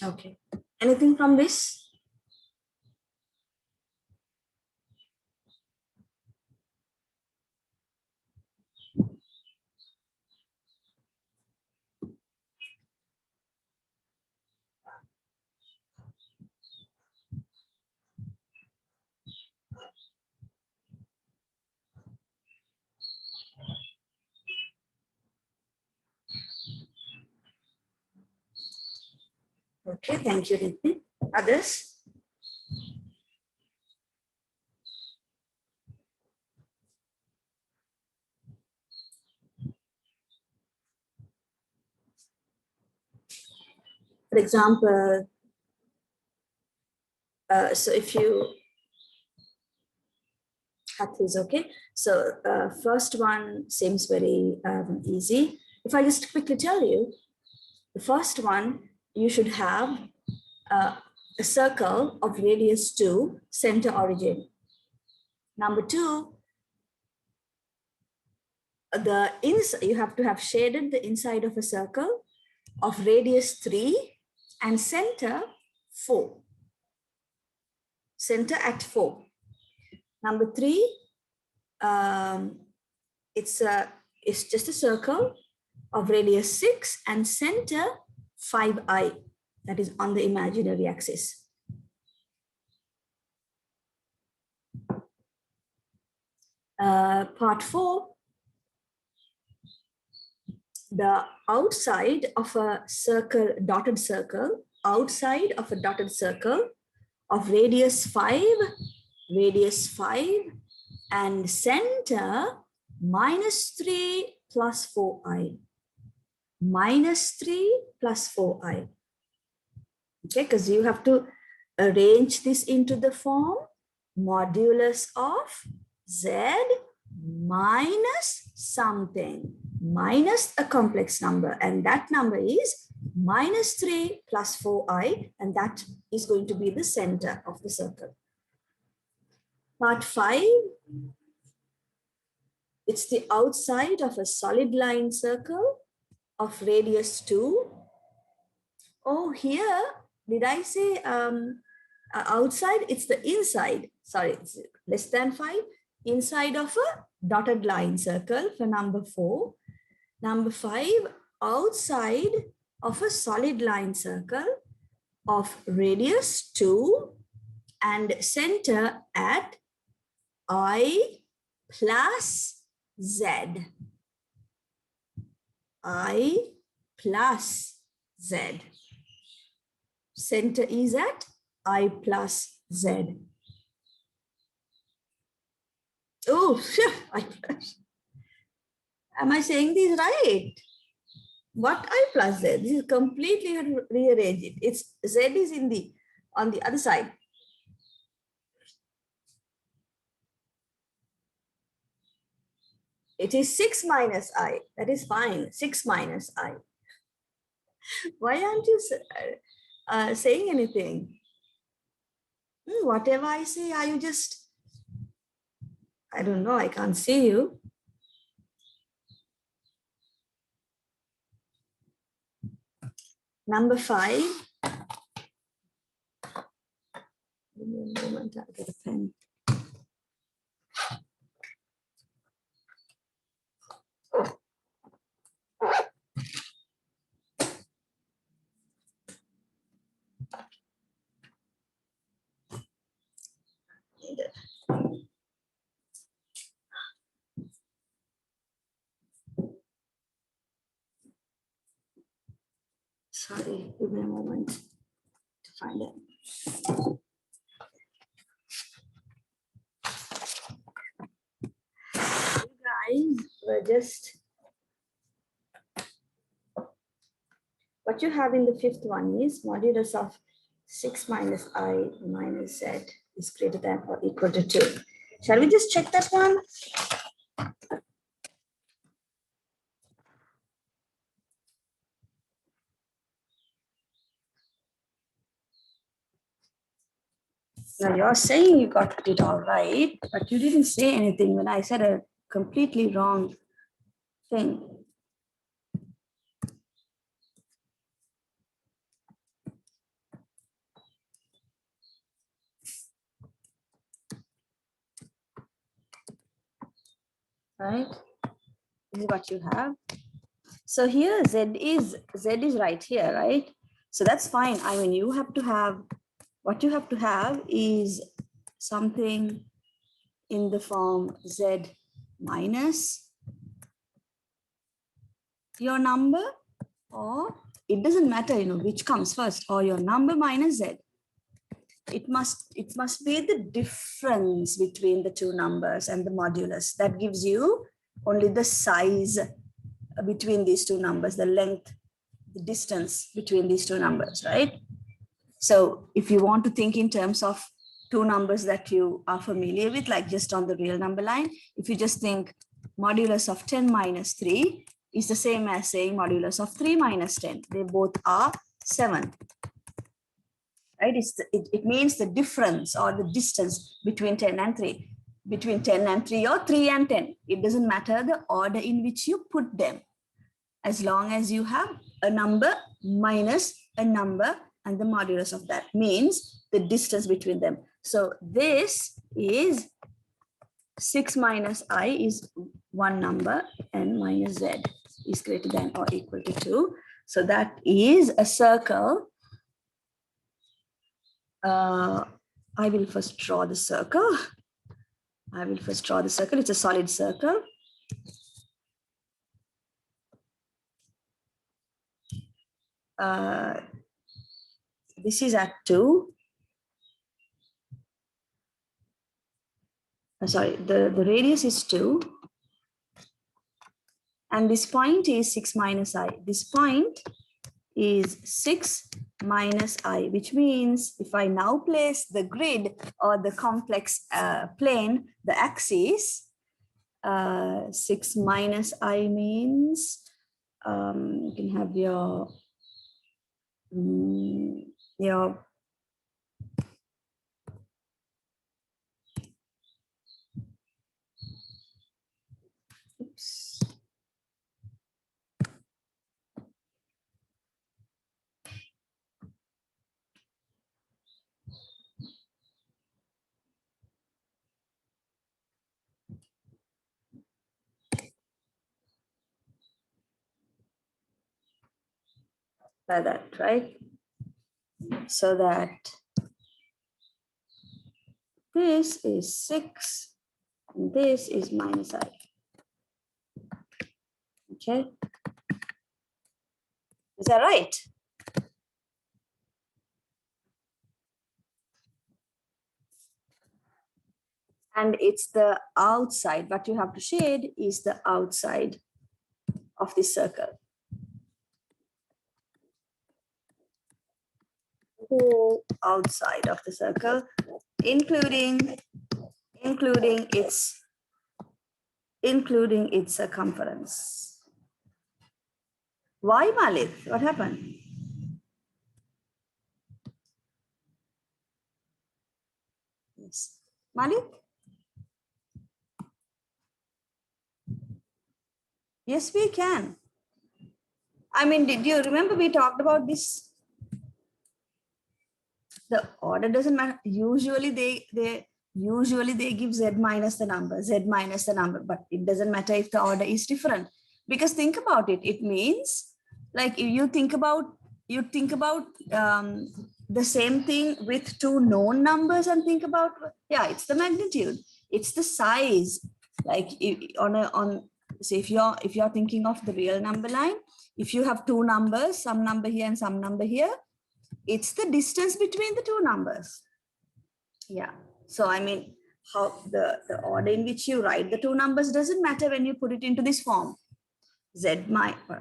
Okay. Anything from this? Okay, thank you, Riddhi. Others? For example, so if you have this, okay. So first one seems very easy. If I just quickly tell you, the first one, you should have a circle of radius 2, center origin. Number 2, you have to have shaded the inside of a circle of radius 3 and center 4. Center at 4. Number 3, it's just a circle of radius 6 and center 5i, that is on the imaginary axis. Part 4, the outside of a circle, dotted circle, outside of a dotted circle of radius 5, and center -3 plus 4i. -3 plus 4i. Okay, because you have to arrange this into the form modulus of z minus something, minus a complex number, and that number is -3 plus 4i, and that is going to be the center of the circle. Part 5, it's the outside of a solid line circle of radius 2. Oh, here, did I say outside? It's the inside. Sorry, it's less than 5. Inside of a dotted line circle for number 4. Number 5, outside of a solid line circle of radius 2 and center at I plus z. I plus z. Center is at I plus z. Oh, am I saying this right? What I plus z? This is completely rearrange it. It's z is on the other side. It is 6 minus I. That is fine. 6 minus I. Why aren't you saying anything? Whatever I say, are you just, I don't know, I can't see you. Number 5. Give me a moment, I'll get a pen. Sorry, give me a moment to find it. You guys were just, what you have in the 5th one is modulus of 6 minus I minus z is greater than or equal to 2. Shall we just check that one? Now you're saying you got it all right, but you didn't say anything when I said a completely wrong thing. right? This is what you have. So here Z is right here, right? So that's fine. I mean, you have to have, what you have to have is something in the form Z minus your number, or it doesn't matter, you know, which comes first, or your number minus Z. It must be the difference between the two numbers and the modulus. That gives you only the size between these two numbers, the length, the distance between these two numbers, right? So if you want to think in terms of two numbers that you are familiar with, like just on the real number line, if you just think modulus of 10 minus 3 is the same as saying modulus of 3 minus 10. They both are 7. Right? It means the difference or the distance between 10 and 3. Between 10 and 3 or 3 and 10. It doesn't matter the order in which you put them, as long as you have a number minus a number and the modulus of that means the distance between them. So this is 6 minus I is one number and minus Z is greater than or equal to 2. So that is a circle. I will first draw the circle. It's a solid circle. This is at 2. Sorry, the radius is 2. And this point is 6 minus I. This point is 6 minus I, which means if I now place the grid or the complex plane, the axis, 6 minus I means you can have your oops. Like that, right? So that this is 6 and this is minus I. Okay, is that right? And it's the outside. What you have to shade is the outside of this circle. Whole outside of the circle, including its circumference. Why, Malik? What happened? Yes, Malik. Yes, we can. I mean, did you remember we talked about this? The order doesn't matter. Usually they give Z minus the number, but it doesn't matter if the order is different. Because think about it. It means like if you think about the same thing with two known numbers and think about, yeah, it's the magnitude, it's the size. Like say if you're thinking of the real number line, if you have two numbers, some number here and some number here, it's the distance between the two numbers. Yeah. So I mean, how the order in which you write the two numbers doesn't matter when you put it into this form. Z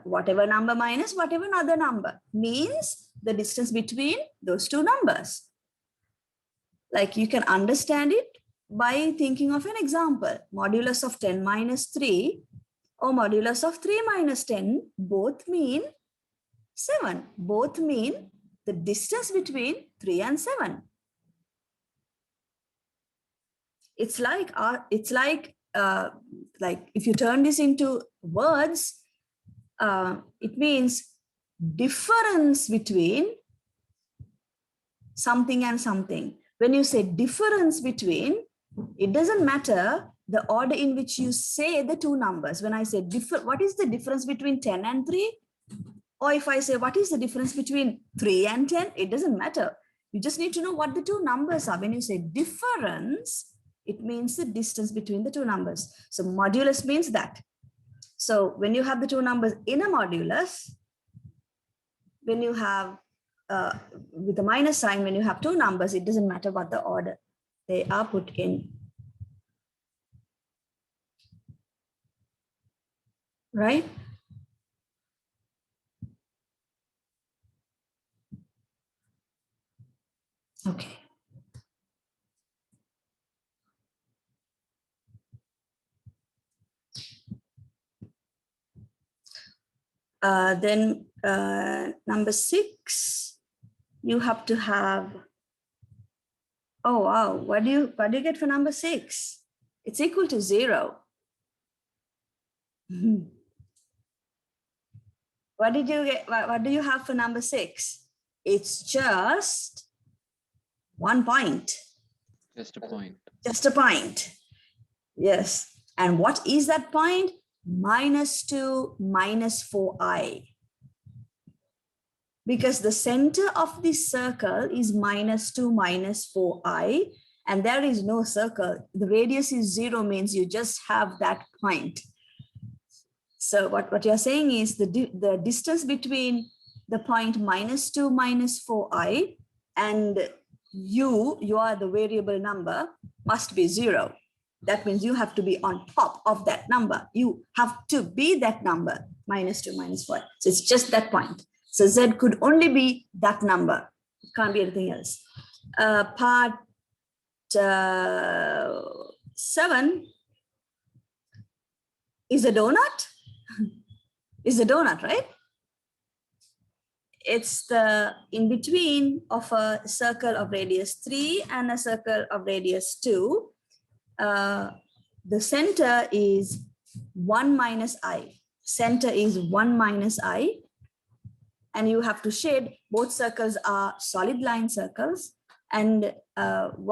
whatever number minus whatever other number means the distance between those two numbers. Like you can understand it by thinking of an example. Modulus of 10 minus 3 or modulus of 3 minus 10 both mean 7. Both mean the distance between 3 and 7. It's like if you turn this into words, it means difference between something and something. When you say difference between, it doesn't matter the order in which you say the two numbers. When I say what is the difference between 10 and 3? Or if I say, what is the difference between 3 and 10? It doesn't matter. You just need to know what the two numbers are. When you say difference, it means the distance between the two numbers. So modulus means that. So when you have the two numbers in a modulus, when you have with the minus sign, when you have two numbers, it doesn't matter what the order they are put in. Right? Okay. Then number 6, you have to have, oh wow, what do you get for number 6? It's equal to 0. What did you get? What do you have for number 6? It's just 1 point. Just a point. Just a point. Yes. And what is that point? -2 minus 4i. Because the center of the circle is -2 minus 4i, and there is no circle. The radius is 0, means you just have that point. So what you're saying is the distance between the point -2 minus 4i and you are the variable number, must be 0. That means you have to be on top of that number. You have to be that number, -2 minus 4. So it's just that point. So Z could only be that number. It can't be anything else. Part 7 is a donut. Is a donut, right? It's the in between of a circle of radius 3 and a circle of radius 2. The center is 1 minus I. Center is 1 minus I. And you have to shade, both circles are solid line circles. And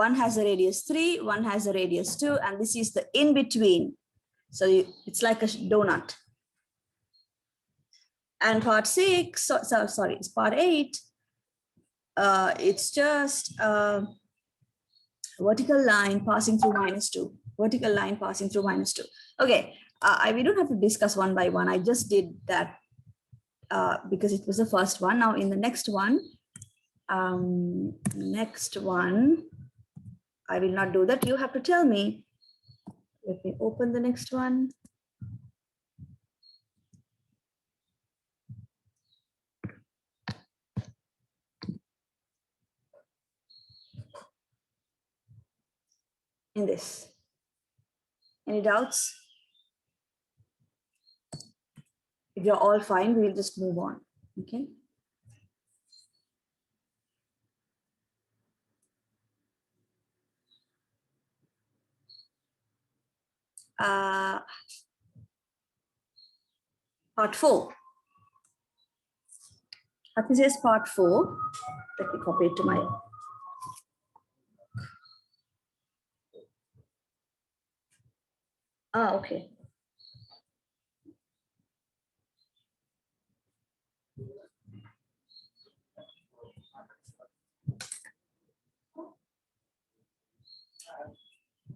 one has a radius 3, one has a radius 2, and this is the in between. So it's like a donut. And part 6, sorry, it's part 8. It's just a vertical line passing through -2. Vertical line passing through -2. Okay, we don't have to discuss one by one. I just did that because it was the first one. Now in the next one, I will not do that. You have to tell me. Let me open the next one. In this. Any doubts? If you're all fine, we'll just move on. Okay. Part 4. This is part 4. Let me copy it to my. Okay.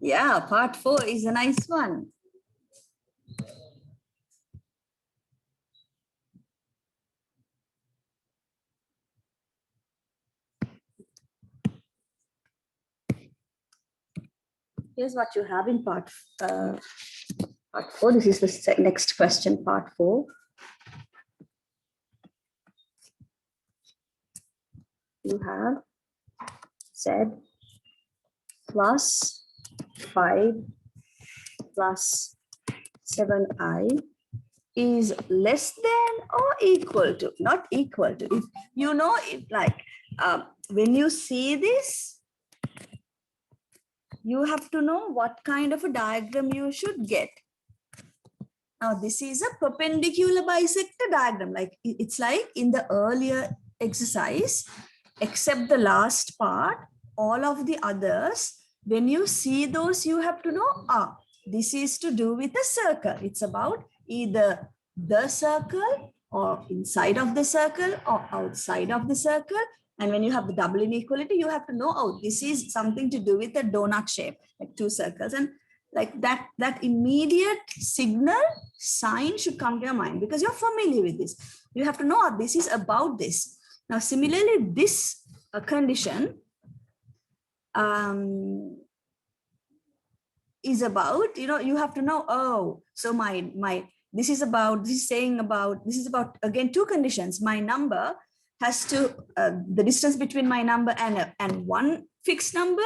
Yeah, part 4 is a nice one. Here's what you have in part 4. This is the next question, part 4. You have Z plus 5 plus 7i is less than or equal to, not equal to. If you know it, like when you see this, you have to know what kind of a diagram you should get. Now this is a perpendicular bisector diagram. Like it's like in the earlier exercise, except the last part, all of the others, when you see those, you have to know, this is to do with a circle. It's about either the circle or inside of the circle or outside of the circle. And when you have the double inequality, you have to know, oh, this is something to do with a donut shape, like two circles. And like that immediate signal sign should come to your mind because you're familiar with this. You have to know, oh, this is about this. Now, similarly, this condition is about, you have to know, oh, so this is about, again, two conditions. My number has to, the distance between my number and one fixed number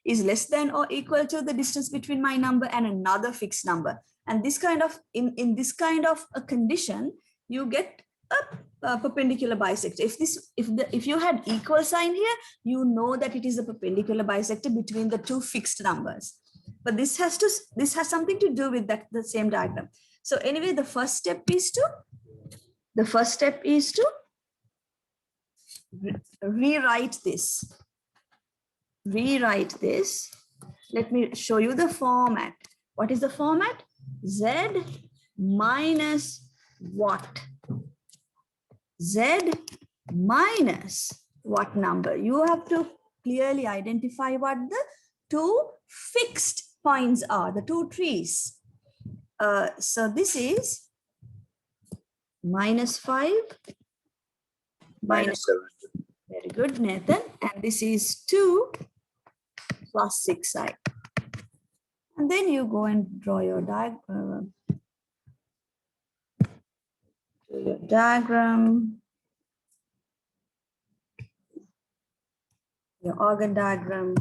is less than or equal to the distance between my number and another fixed number. And this kind of, in this kind of a condition, you get a perpendicular bisector. If you had equal sign here, you know that it is a perpendicular bisector between the two fixed numbers. But this has something to do with the same diagram. So anyway, the first step is to rewrite this. Let me show you the format. What is the format? Z minus what? Z minus what number? You have to clearly identify what the two fixed points are, the two trees. So this is -5, -7. Very good, Nathan. And this is 2 plus 6i. And then you go and draw your diagram, your organ diagram,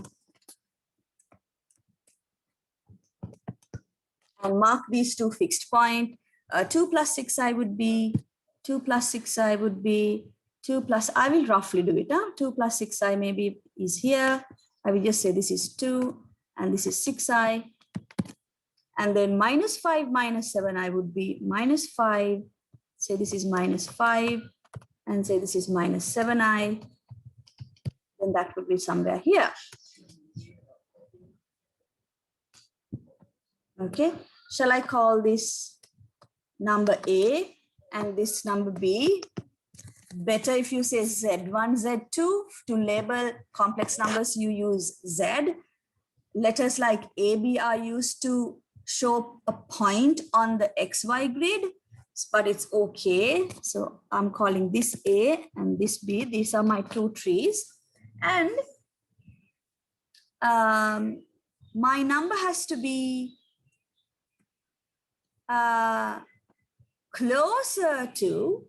and mark these two fixed points. 2 plus 6i would be 2 plus 6i would be 2 plus, I will roughly do it. 2 plus 6i maybe is here. I will just say this is 2 and this is 6i. And then -5 minus 7i would be -5. Say this is -5 and say this is -7i. Then that would be somewhere here. Okay, shall I call this number A and this number B? Better if you say Z1, Z2. To label complex numbers, you use Z. Letters like A, B are used to show a point on the XY grid, but it's okay. So I'm calling this A and this B. These are my two trees. And my number has to be closer to,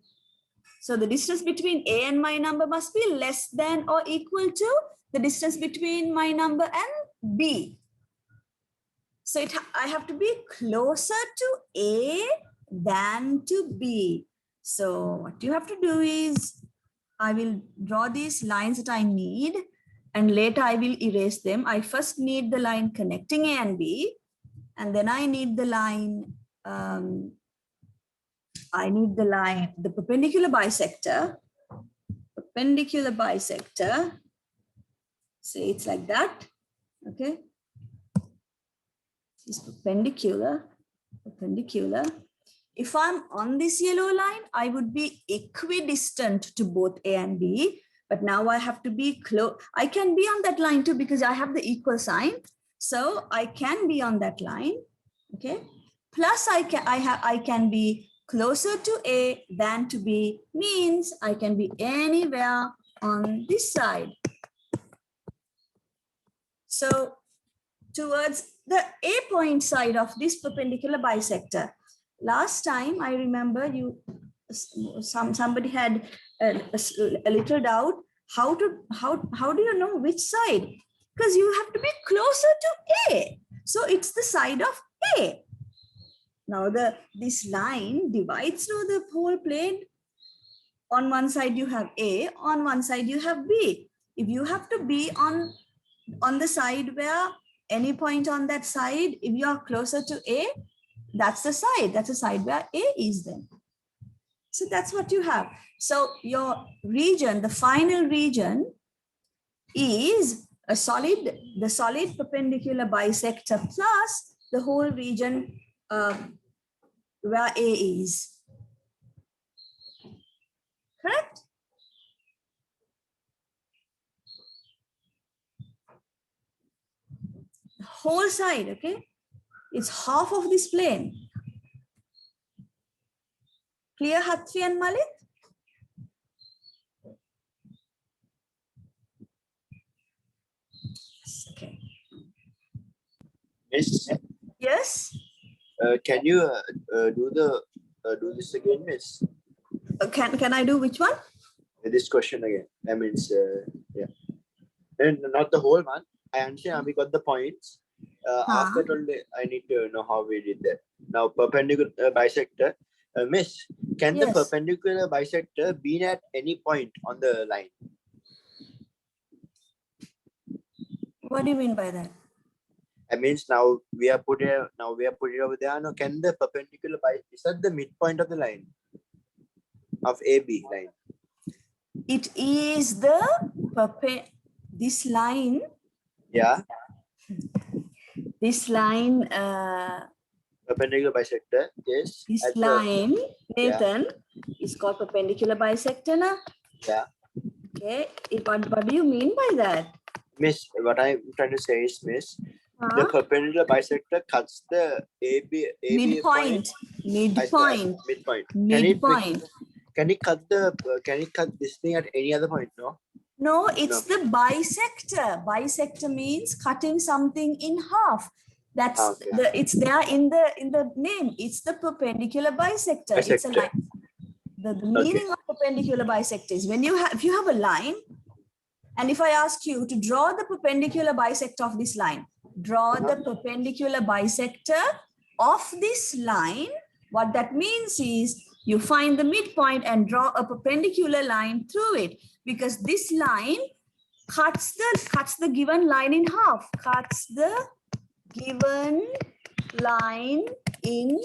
so the distance between A and my number must be less than or equal to the distance between my number and B. So I have to be closer to A than to B. So what you have to do is, I will draw these lines that I need and later I will erase them. I first need the line connecting A and B, and then I need the line, the perpendicular bisector. Say it's like that, okay? It's perpendicular. If I'm on this yellow line, I would be equidistant to both A and B, but now I have to be close. I can be on that line too because I have the equal sign. So I can be on that line, okay? Plus I can be closer to A than to B, means I can be anywhere on this side. So towards the A point side of this perpendicular bisector. Last time I remember somebody had a little doubt. How do you know which side? Because you have to be closer to A. So it's the side of A. Now this line divides the whole plane. On one side you have A, on one side you have B. If you have to be on the side where any point on that side, if you are closer to A, that's the side where A is then. So that's what you have. So your region, the final region is the solid perpendicular bisector plus the whole region where A is. Correct? The whole side, okay? It's half of this plane. Clear, Hatri and Malik? Okay. Miss, Yes? can you do this again, Miss? Can I do which one? This question again. I mean, yeah. And not the whole one. I understand we got the points. After only, I need to know how we did that. Now, perpendicular bisector. Miss, can the perpendicular bisector be at any point on the line? What do you mean by that? I means now we are put it over there. No, can the perpendicular is that the midpoint of the line of AB line? It is the this line. Yeah. This line. Perpendicular bisector is. This line, Nathan, is called perpendicular bisector, na? Yeah. Okay. What do you mean by that? Miss, what I'm trying to say is, Miss, the perpendicular bisector cuts the AB midpoint. Midpoint. Midpoint. Can it cut this thing at any other point? No. No, it's the bisector. Bisector means cutting something in half. That's it's there in the name. It's the perpendicular bisector. It's a line. The meaning of perpendicular bisector is when if you have a line, and if I ask you to draw the perpendicular bisector of this line, draw the perpendicular bisector of this line, what that means is you find the midpoint and draw a perpendicular line through it, because this line cuts the given line in half. Cuts the given line in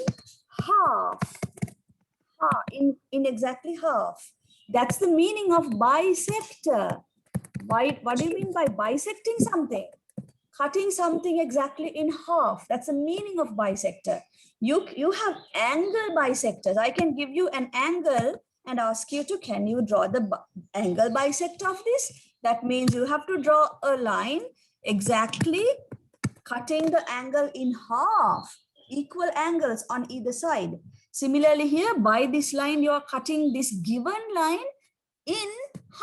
half. In exactly half. That's the meaning of bisector. What do you mean by bisecting something? Cutting something exactly in half. That's the meaning of bisector. You have angle bisectors. I can give you an angle and ask you to, can you draw the angle bisector of this? That means you have to draw a line exactly cutting the angle in half, equal angles on either side. Similarly here, by this line, you are cutting this given line in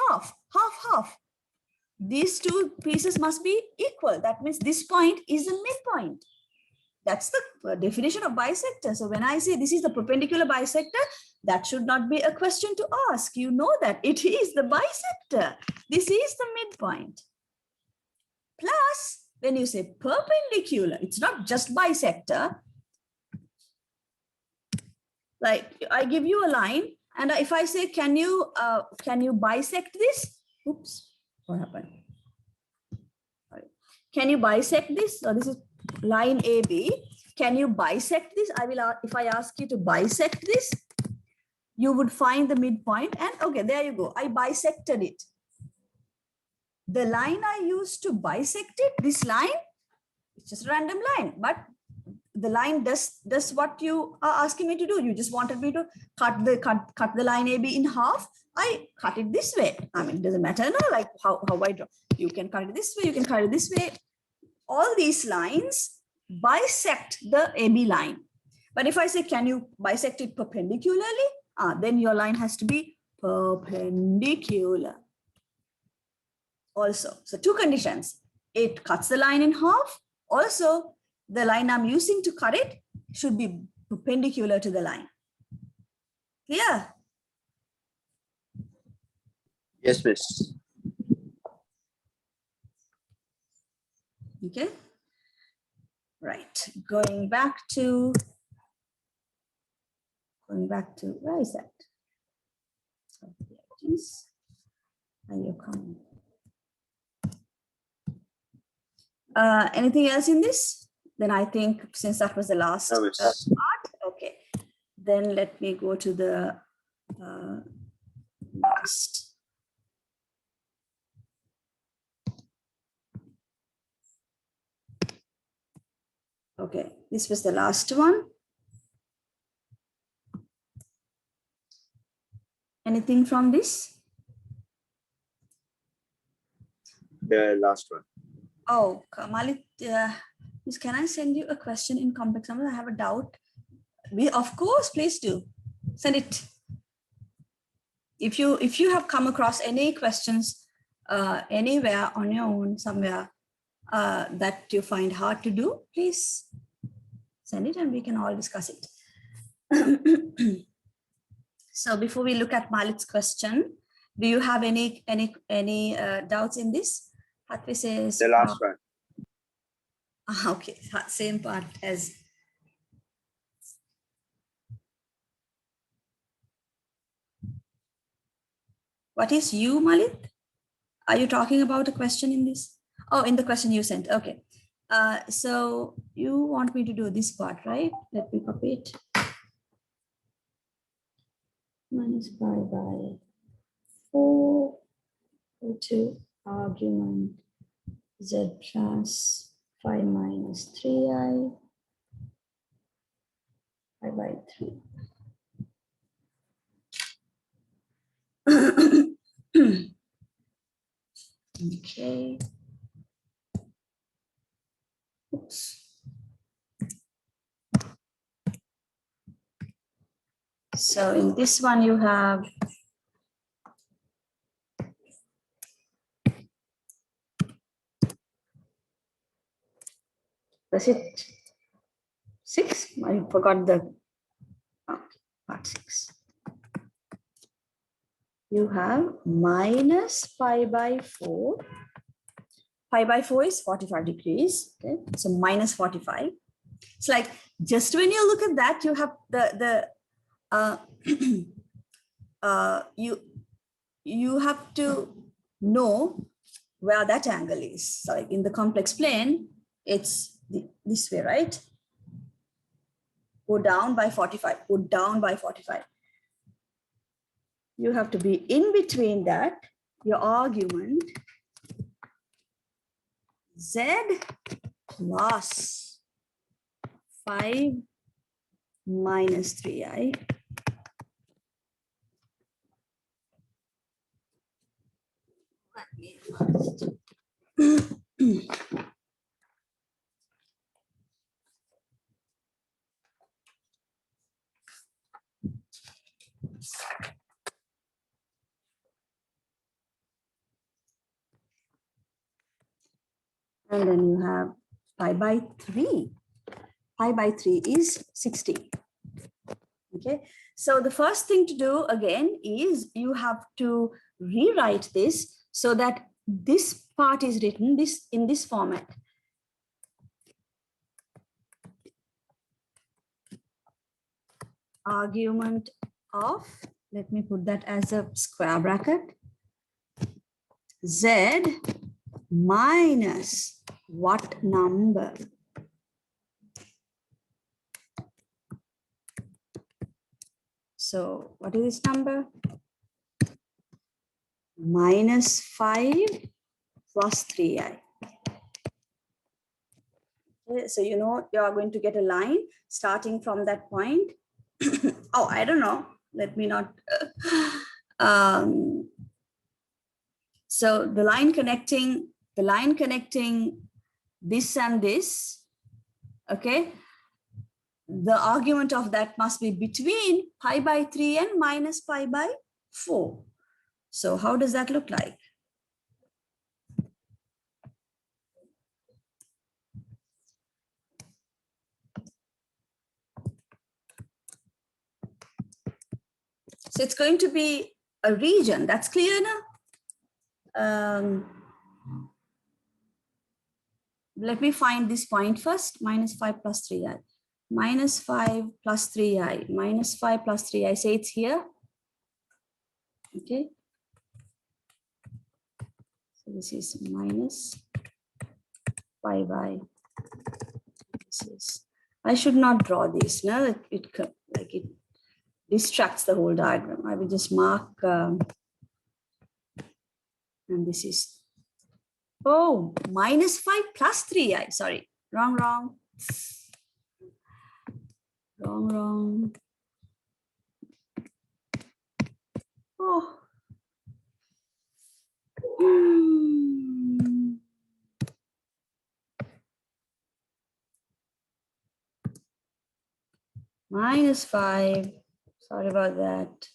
half. These two pieces must be equal. That means this point is the midpoint. That's the definition of bisector. So when I say this is the perpendicular bisector, that should not be a question to ask. You know that it is the bisector. This is the midpoint. Plus, when you say perpendicular, it's not just bisector. Like I give you a line, and if I say, can you bisect this? Oops, what happened? Sorry. Can you bisect this? So this is line AB. Can you bisect this? If I ask you to bisect this, you would find the midpoint, and okay, there you go. I bisected it. The line I used to bisect it, this line, it's just a random line, but the line does what you are asking me to do. You just wanted me to cut the line AB in half. I cut it this way. I mean, it doesn't matter, no, like how I draw. You can cut it this way, you can cut it this way. All these lines bisect the AB line. But if I say, can you bisect it perpendicularly? Then your line has to be perpendicular. Also, so two conditions. It cuts the line in half. Also, the line I'm using to cut it should be perpendicular to the line. Clear? Yes, miss. Okay. Right. Going back to, where is that? Are you coming? Anything else in this? Then I think since that was the last part, okay. Then let me go to the last. Okay, this was the last one. Anything from this? The last one. Oh, Kamalit, can I send you a question in complex numbers? I have a doubt. Of course, please do. Send it. If you have come across any questions anywhere on your own, somewhere that you find hard to do, please send it and we can all discuss it. So before we look at Malit's question, do you have any doubts in this? Hatvi says The last one. Okay, same part as. What is you, Malit? Are you talking about a question in this? Oh, in the question you sent. Okay. So you want me to do this part, right? Let me copy it. Minus pi by 4 to argument z plus 5 minus 3i pi by 3. Okay. Oops. So in this one you have was it 6? I forgot the part 6. You have minus pi by 4. Pi by 4 is 45 degrees. Okay, so minus 45. It's like just when you look at that, you have you have to know where that angle is. So like in the complex plane, it's this way, right? Go down by 45. Go down by 45. You have to be in between that. Your argument z plus 5 minus 3i and then you have pi by 3. Pi by 3 is 60. Okay, so the first thing to do again is you have to rewrite this so that this part is written in this format. Argument of, let me put that as a square bracket, z minus what number? So what is this number? Minus 5 plus 3i. Okay, so you know you are going to get a line starting from that point. Oh, I don't know. Let me not. So the line connecting this and this. Okay. The argument of that must be between pi by 3 and minus pi by 4. So how does that look like? So it's going to be a region. That's clear now? Let me find this point first. Minus 5 plus 3i. Minus 5 plus 3i. Minus 5 plus 3i. Say it's here. Okay. So this is minus 5 by. This is. I should not draw this. No, it distracts the whole diagram. I will just mark. And this is. Oh, minus 5 plus 3i. Sorry, wrong. Wrong. Oh. -5. Sorry about that.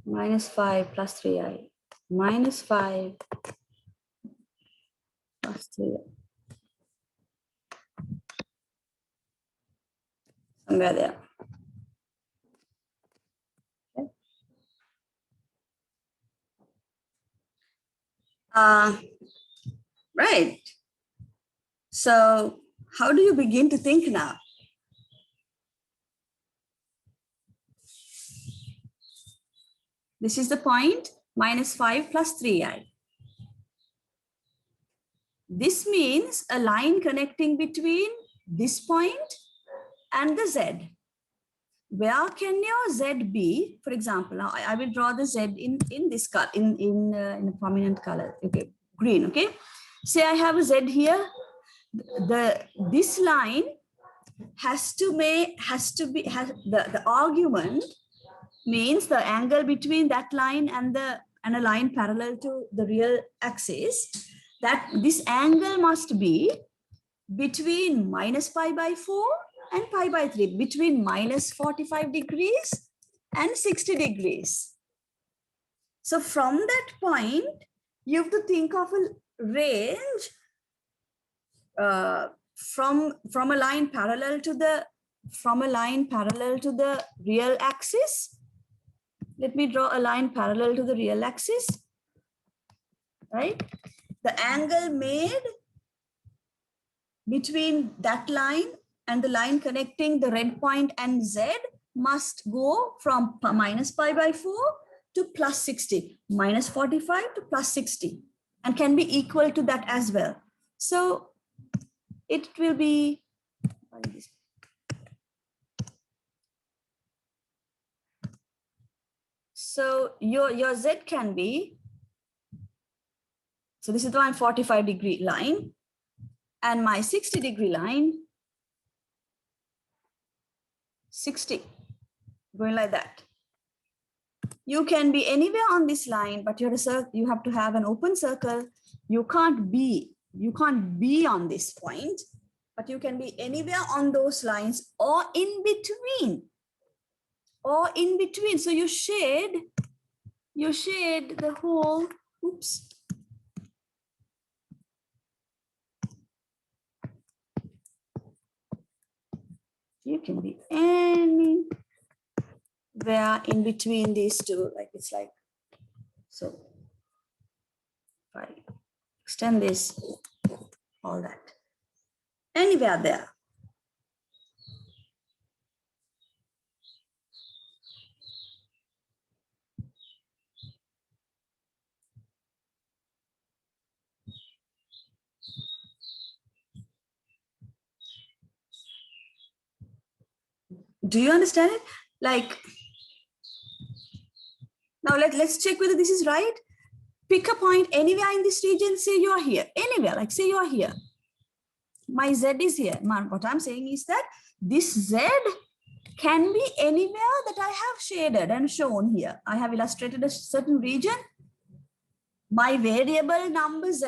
-5 plus 3i. -5 plus 3i. Somewhere there. Okay. Right. So how do you begin to think now? This is the point, -5 plus 3i. This means a line connecting between this point and the z. Where can your z be? For example, now I will draw the z in this color, in a prominent color. Okay, green. Okay, say I have a z here. This line the argument means the angle between that line and a line parallel to the real axis. That this angle must be between -π/4 and π/3, between -45 degrees and 60 degrees. So from that point, you have to think of a range from a line parallel to the real axis. Let me draw a line parallel to the real axis, right? The angle made between that line and the line connecting the red point and z must go from -π/4 to +60, -45 to +60, and can be equal to that as well. So it will be, so your z can be, so this is my 45-degree line, and my 60-degree line, 60, going like that. You can be anywhere on this line, but you have to have an open circle. You can't be on this point, but you can be anywhere on those lines or in between. So you shade the whole, oops. You can be anywhere in between these two, like it's like, so if I extend this, all that, anywhere there. Do you understand it? Like, now let's check whether this is right. Pick a point anywhere in this region, say you are here, anywhere, like say you are here. My z is here. What I'm saying is that this z can be anywhere that I have shaded and shown here. I have illustrated a certain region. My variable number z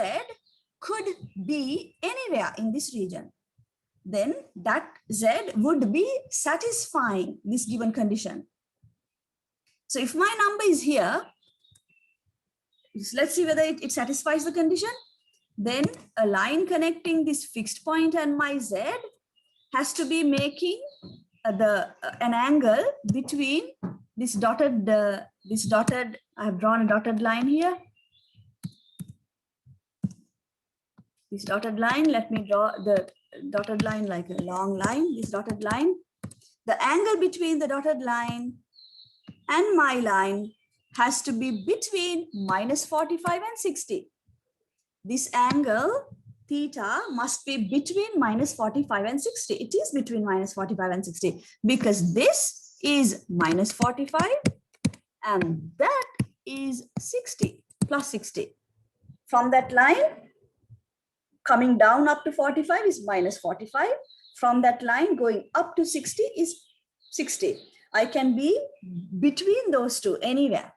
could be anywhere in this region. Then that z would be satisfying this given condition. So if my number is here, let's see whether it satisfies the condition. Then a line connecting this fixed point and my z has to be making an angle between this dotted, I have drawn a dotted line here. This dotted line, let me draw the dotted line like a long line, this dotted line. The angle between the dotted line and my line has to be between -45 and 60. This angle theta must be between -45 and 60. It is between -45 and 60 because this is -45 and that is 60 plus 60. From that line, coming down up to 45 is minus 45. From that line going up to 60 is 60. I can be between those two anywhere.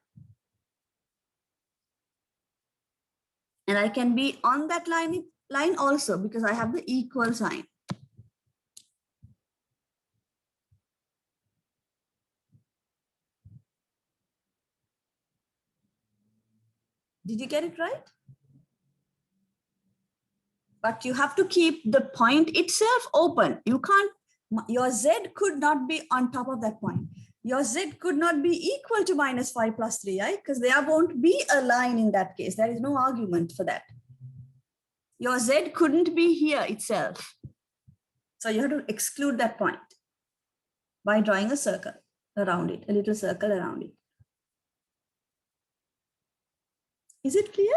And I can be on that line also because I have the equal sign. Did you get it right? But you have to keep the point itself open. You can't, your Z could not be on top of that point. Your Z could not be equal to minus 5 plus 3, right? Because there won't be a line in that case. There is no argument for that. Your Z couldn't be here itself. So you have to exclude that point by drawing a circle around it, a little circle around it. Is it clear?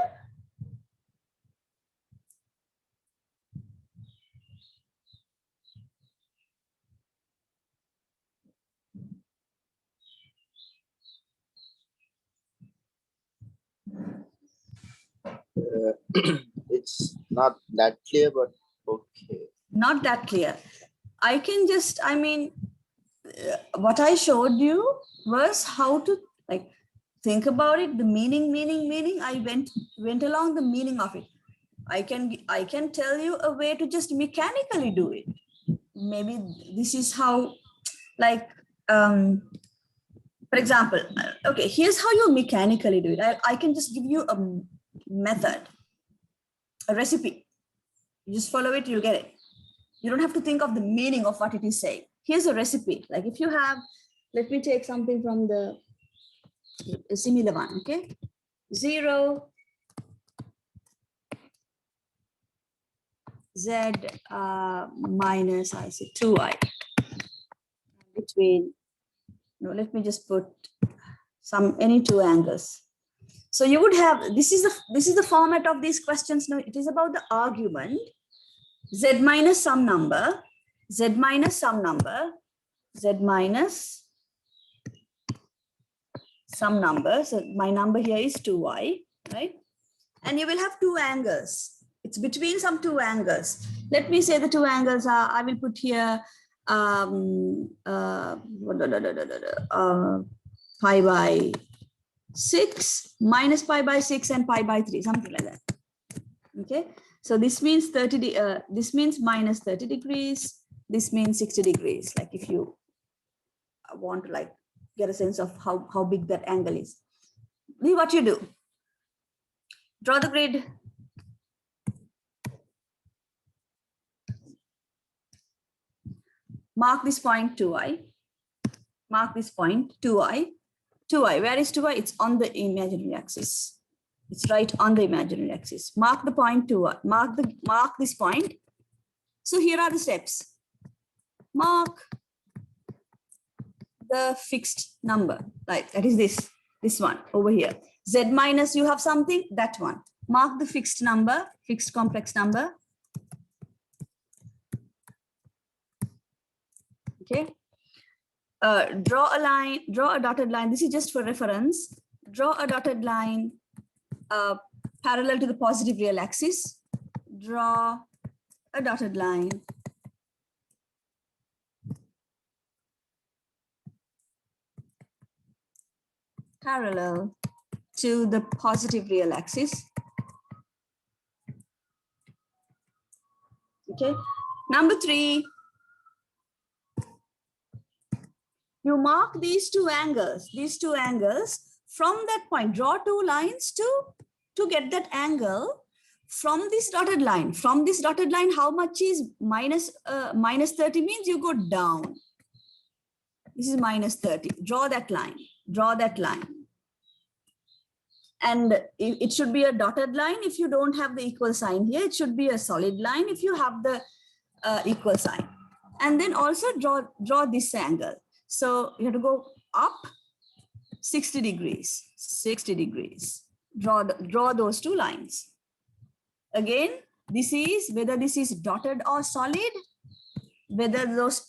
It's not that clear, but okay. Not that clear. I can just, I mean, what I showed you was how to like think about it, the meaning. I went along the meaning of it. I can tell you a way to just mechanically do it. Maybe this is how, like, for example, okay, here's how you mechanically do it. I can just give you a method, a recipe. You just follow it, you'll get it. You don't have to think of the meaning of what it is saying. Here's a recipe. Like if you have, let me take something from the similar one, okay? 0, Z minus, I say 2i. Between, no, let me just put any two angles. So you would have, this is the format of these questions. Now it is about the argument, Z minus some number, Z minus some number, Z minus some number. So my number here is 2y, right? And you will have two angles. It's between some two angles. Let me say the two angles are, I will put here pi by 6, minus pi by 6 and pi by 3, something like that. Okay, so this means this means minus 30 degrees. This means 60 degrees. Like if you want to like get a sense of how big that angle is. What you do, draw the grid. Mark this point 2i. Mark this point 2i. 2i, where is 2i? It's on the imaginary axis. It's right on the imaginary axis. Mark the point 2i. Mark this point. So here are the steps. Mark the fixed number, like that is this one over here. Z minus, you have something, that one. Mark the fixed number, fixed complex number. Okay. Draw a line, draw a dotted line. This is just for reference. Draw a dotted line parallel to the positive real axis. Draw a dotted line parallel to the positive real axis. Okay. Number 3. You mark these two angles from that point. Draw two lines to get that angle from this dotted line. From this dotted line, how much is minus 30 means you go down. This is minus 30. Draw that line. Draw that line. And it should be a dotted line if you don't have the equal sign here. It should be a solid line if you have the equal sign. And then also draw this angle. So you have to go up 60 degrees, 60 degrees. Draw those two lines. Again, this is whether this is dotted or solid, whether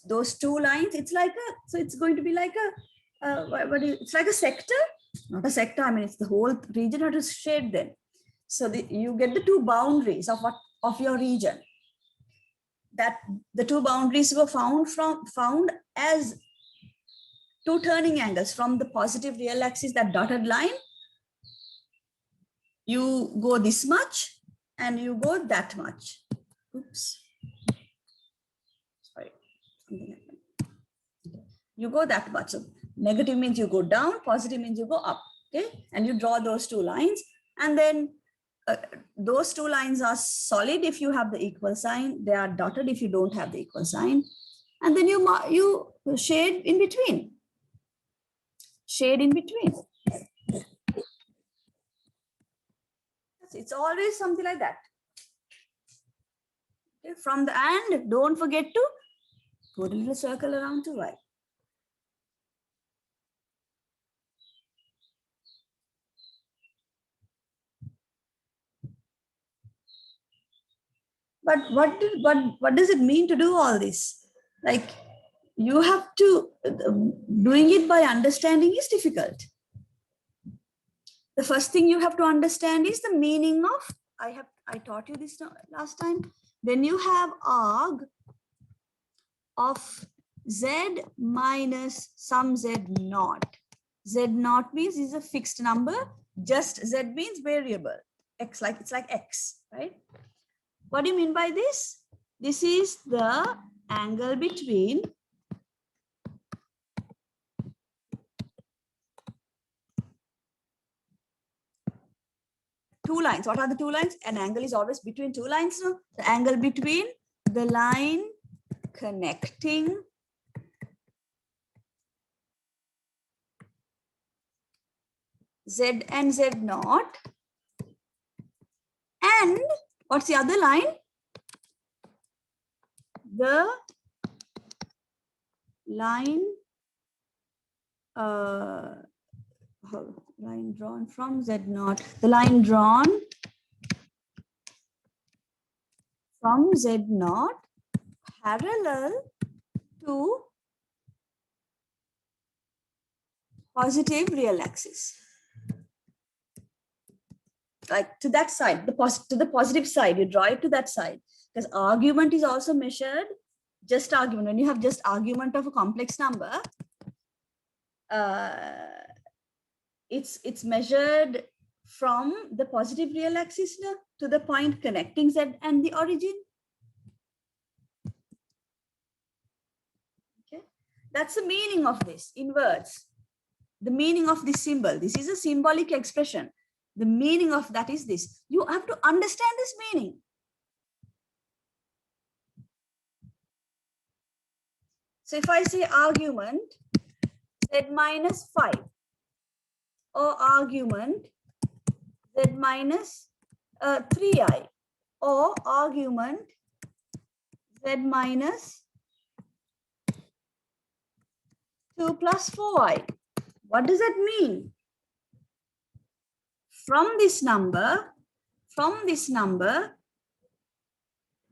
those two lines, it's like a, so it's going to be like a, it's like a sector, not a sector. I mean, it's the whole region. How to shade them. So you get the two boundaries of of your region. That the two boundaries were found as two turning angles from the positive real axis, that dotted line. You go this much and you go that much. Oops. Sorry, something happened. You go that much. So negative means you go down, positive means you go up. Okay, and you draw those two lines, and then those two lines are solid if you have the equal sign. They are dotted if you don't have the equal sign. And then you shade in between. Shade in between. It's always something like that. Okay, from the end, don't forget to put a little circle around to right. But what does it mean to do all this? Like, you have to, doing it by understanding is difficult. The first thing you have to understand is the meaning of, I taught you this last time. When you have arg of z minus some z naught. Z naught means is a fixed number. Just z means variable. X, like it's like x, right? What do you mean by this? This is the angle between two lines. What are the two lines? An angle is always between two lines. No? The angle between the line connecting Z and Z naught. And what's the other line? The line line drawn from Z naught. The line drawn from Z naught parallel to positive real axis. Like to that side, to the positive side, you draw it to that side. Because argument is also measured, just argument. When you have just argument of a complex number, it's measured from the positive real axis to the point connecting Z and the origin. Okay, that's the meaning of this in words. The meaning of this symbol. This is a symbolic expression. The meaning of that is this. You have to understand this meaning. So if I say argument Z minus 5 or argument Z minus 3i or argument Z minus 2 plus 4i. What does that mean? From this number,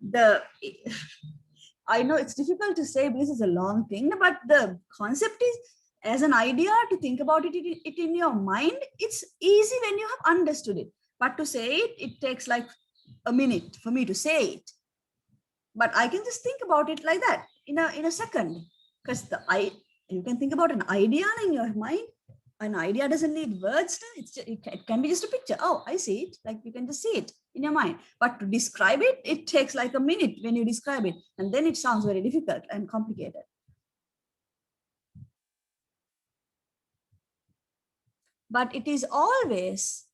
the I know it's difficult to say because it's a long thing, but the concept is, as an idea to think about it in your mind, it's easy when you have understood it. But to say it, it takes like a minute for me to say it. But I can just think about it like that in a second, because you can think about an idea in your mind. An idea doesn't need words. It can be just a picture. Oh, I see it. Like you can just see it in your mind. But to describe it, it takes like a minute when you describe it. And then it sounds very difficult and complicated. But it is always,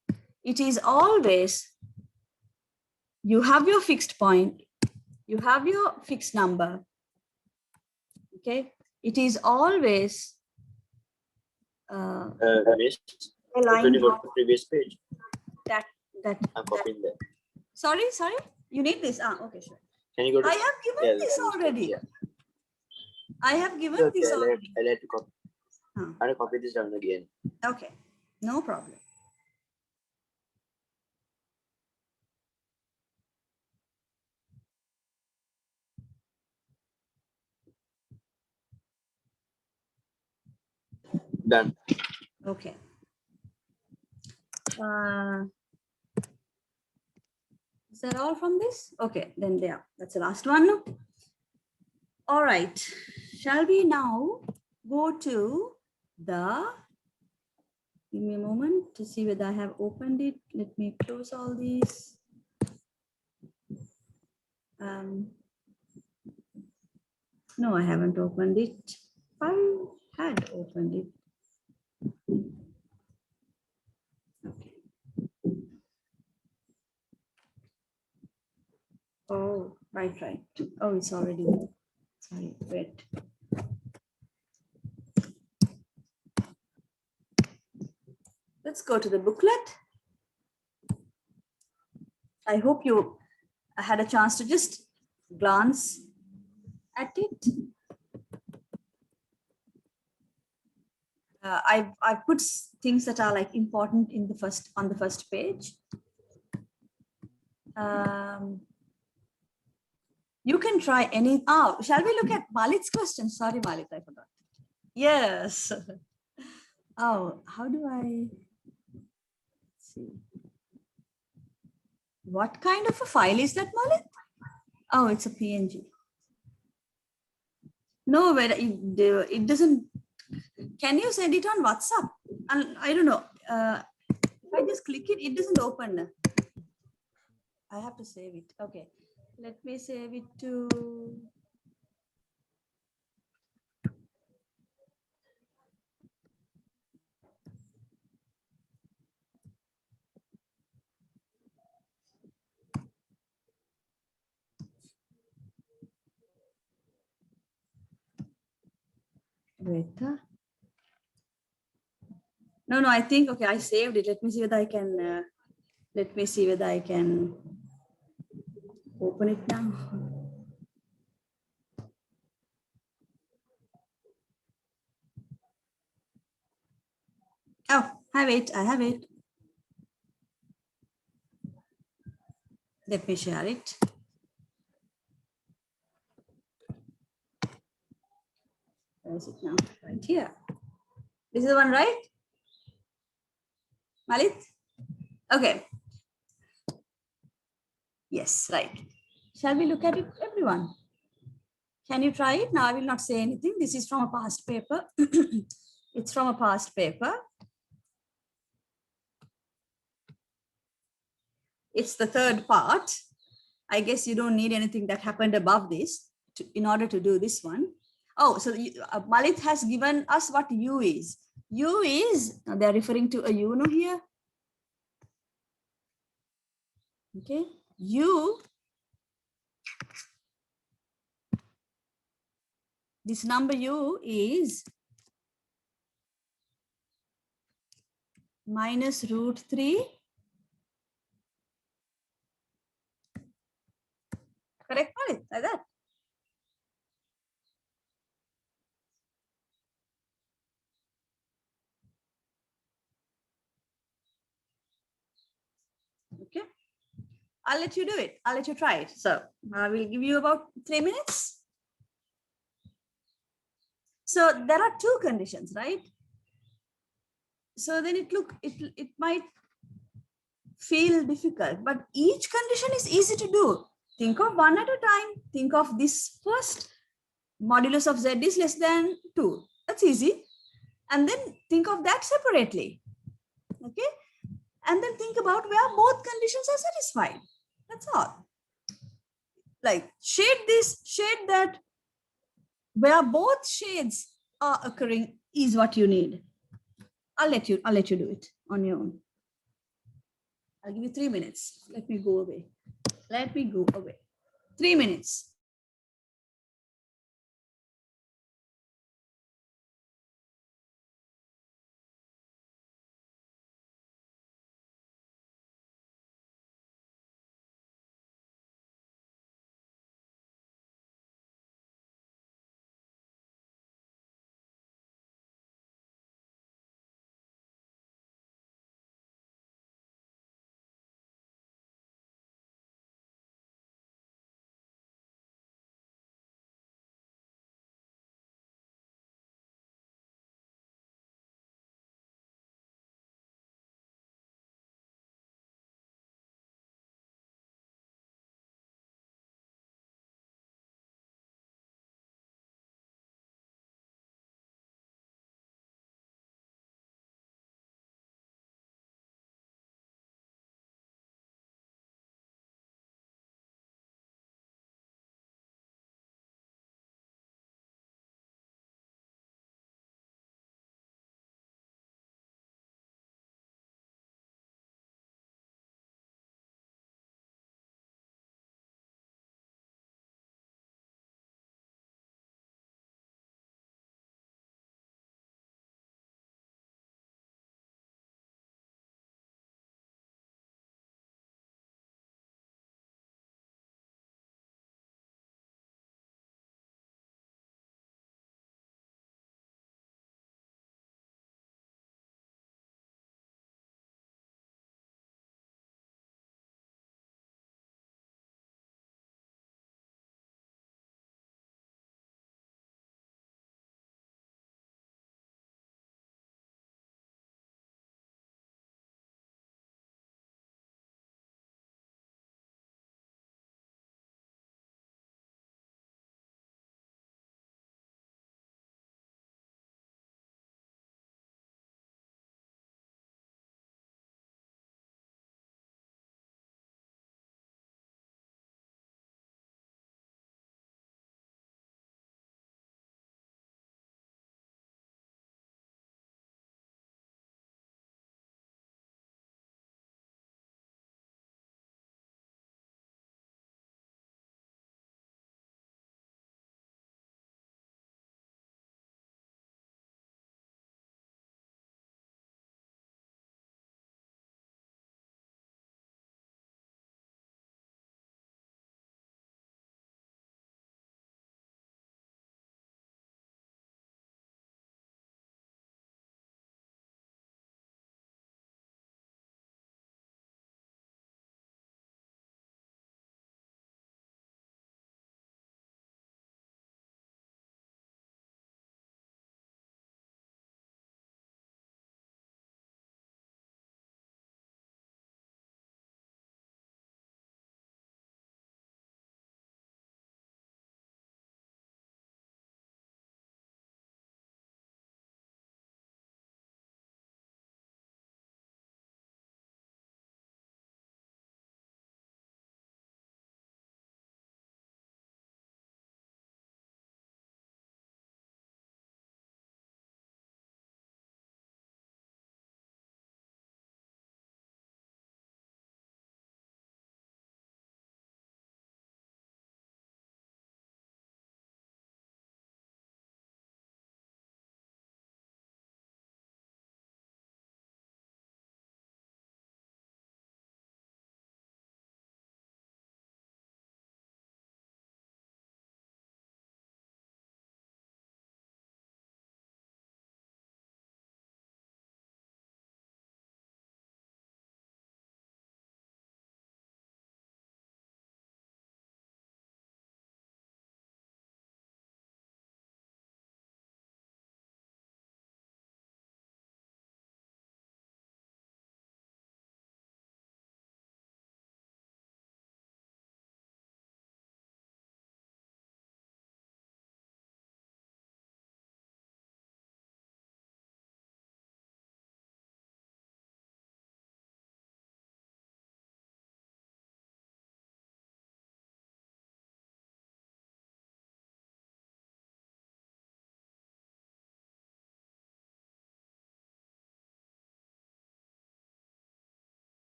you have your fixed point. You have your fixed number. Okay. It is always Miss, a line. can you go to the previous page? That I'm copying that. Sorry. You need this. Okay, sure. Can you go to? I have given this already. Yeah. I have given this already. I'll have to copy. I'll copy this down again. Okay, no problem. Done. Okay. Is that all from this? Okay, then there. That's the last one. All right. Shall we now go to the, give me a moment to see whether I have opened it. Let me close all these. No, I haven't opened it. I had opened it. Okay. Oh, right. Oh, it's already there. Sorry, wait. Let's go to the booklet. I hope you had a chance to just glance at it. I've put things that are like important in the on the first page. You can try any. Oh, shall we look at Malit's question? Sorry, Malit, I forgot. Yes. Oh, how do I see? What kind of a file is that, Malit? Oh, it's a PNG. No, but it doesn't. Can you send it on WhatsApp? I don't know. If I just click it, it doesn't open. I have to save it. Okay. Let me save it to. Wait. No, I think, okay, I saved it. Let me see whether I can, open it now. Oh, I have it. Let me share it. Where is it now? Right here. This is the one, right? Malit? Okay. Yes, right. Shall we look at it, everyone? Can you try it? Now, I will not say anything. This is from a past paper. It's from a past paper. It's the third part. I guess you don't need anything that happened above this in order to do this one. Oh, so Malit has given us what U is. U is, they're referring to a UNO here. Okay, U, this number U is minus root 3. Correct, Malit, like that. Okay, I'll let you do it. I'll let you try it. So I will give you about 3 minutes. So there are two conditions, right? So then it might feel difficult, but each condition is easy to do. Think of one at a time. Think of this first. Modulus of z is less than 2. That's easy. And then think of that separately. Okay. And then think about where both conditions are satisfied. That's all. Like shade this, shade that. Where both shades are occurring is what you need. I'll let you do it on your own. I'll give you 3 minutes. Let me go away. 3 minutes.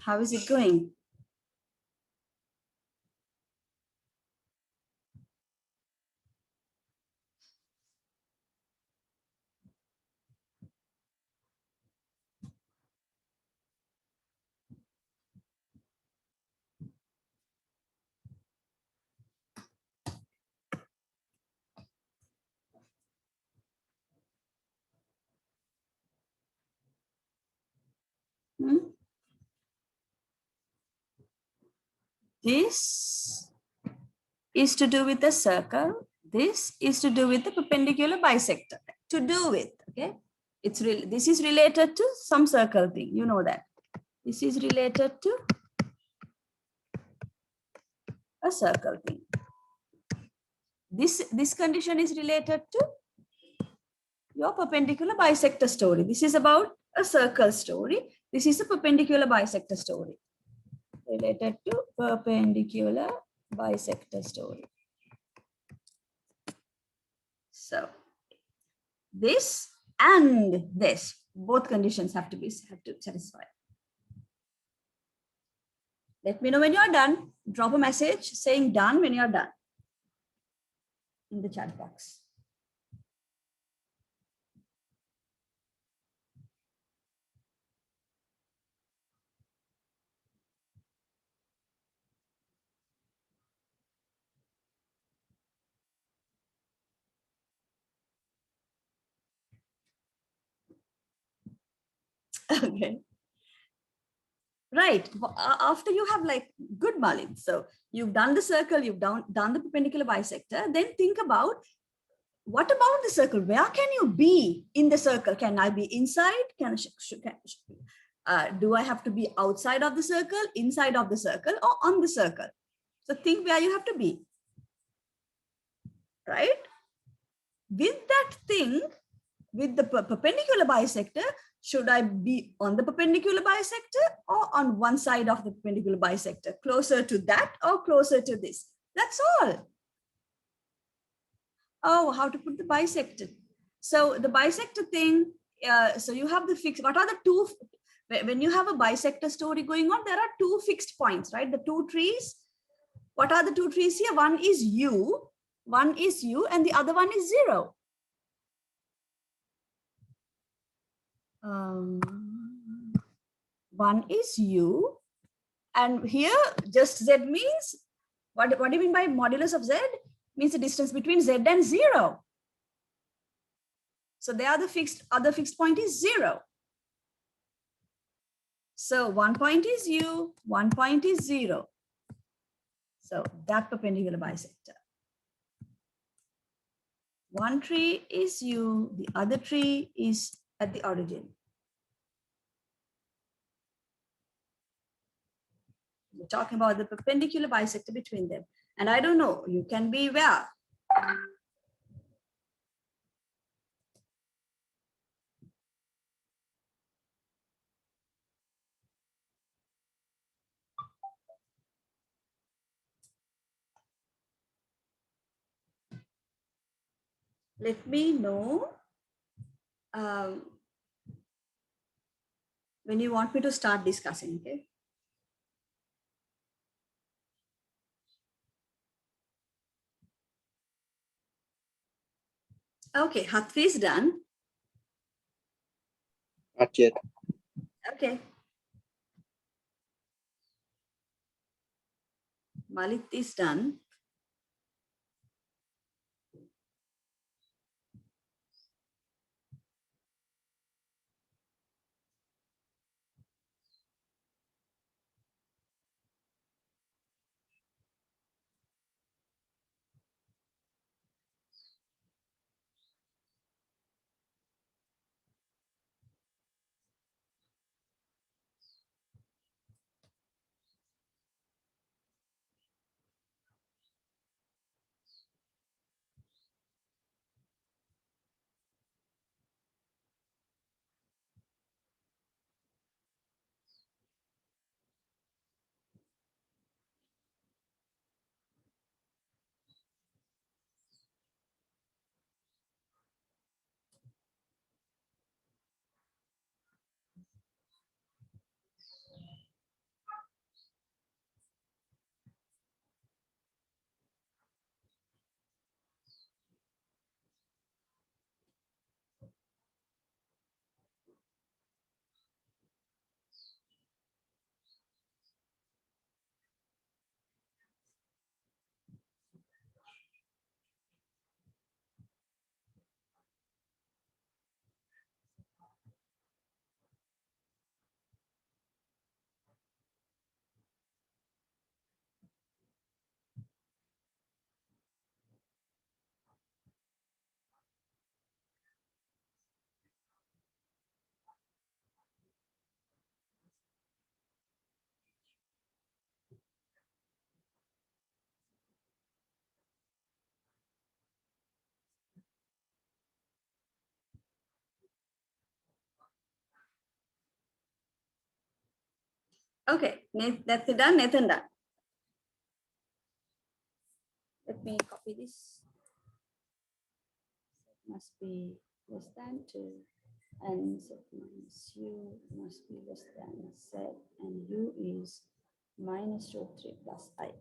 How is it going? Hmm? This is to do with the circle. This is to do with the perpendicular bisector. To do with, okay? This is related to some circle thing. You know that. This is related to a circle thing. This condition is related to your perpendicular bisector story. This is about a circle story. This is a perpendicular bisector story. Related to perpendicular bisector story. So this and this, both conditions have to satisfy. Let me know when you're done. Drop a message saying done when you're done in the chat box. Okay. Right. After you have like good Malin. So you've done the circle, you've done the perpendicular bisector. Then think about, what about the circle? Where can you be in the circle? Can I be inside? Do I have to be outside of the circle, inside of the circle, or on the circle? So think where you have to be. Right? With that thing, with the perpendicular bisector, should I be on the perpendicular bisector or on one side of the perpendicular bisector? Closer to that or closer to this? That's all. Oh, how to put the bisector. So the bisector thing, so you have the fixed, what are the two, when you have a bisector story going on, there are two fixed points, right? The two trees. What are the two trees here? One is U, and the other one is 0. One is U, and here just Z means, what do you mean by modulus of Z? Means the distance between Z and 0. So they are the other fixed point is 0. So one point is U, one point is 0. So that perpendicular bisector. One tree is U, the other tree is at the origin. We're talking about the perpendicular bisector between them. And I don't know, you can be where? Let me know when you want me to start discussing, okay? Okay, Hatvi is done. Not yet. Okay. Malit is done. Okay, that's it done. Nathan done. Let me copy this. Must be less than 2, and z minus u must be less than z, and u is minus root 3 plus I.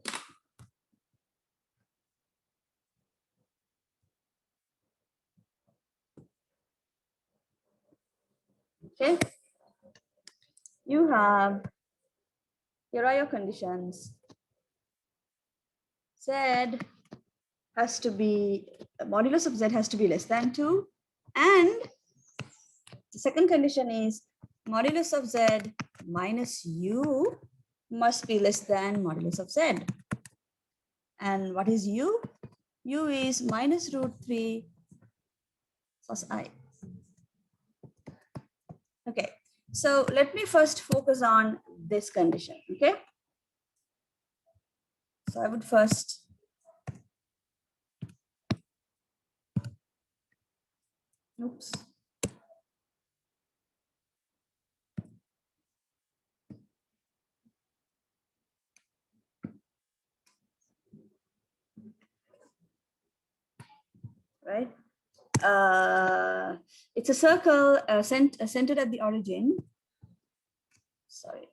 Okay. You have, here are your conditions. Z has to be, modulus of Z has to be less than 2. And the second condition is modulus of Z minus U must be less than modulus of Z. And what is U? U is minus root 3 plus I. Okay, so let me first focus on this condition, okay? So I would first oops. Right? It's a circle centered at the origin. Sorry.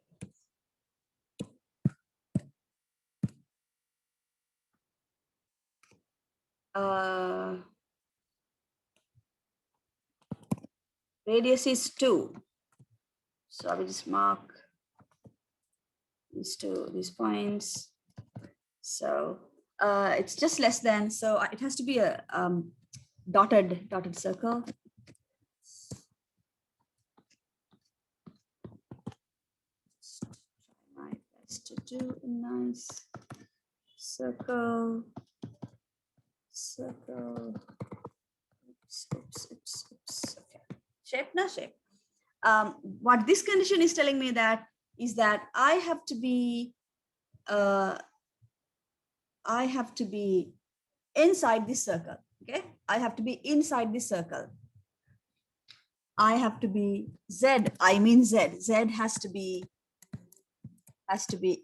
Radius is 2. So I will just mark these points. So it's just less than, so it has to be a dotted circle. My best to do a nice circle. Oops. Okay. Shape. What this condition is telling me that is that I have to be inside this circle. Okay, I have to be inside this circle. I have to be Z. I mean Z. Z has to be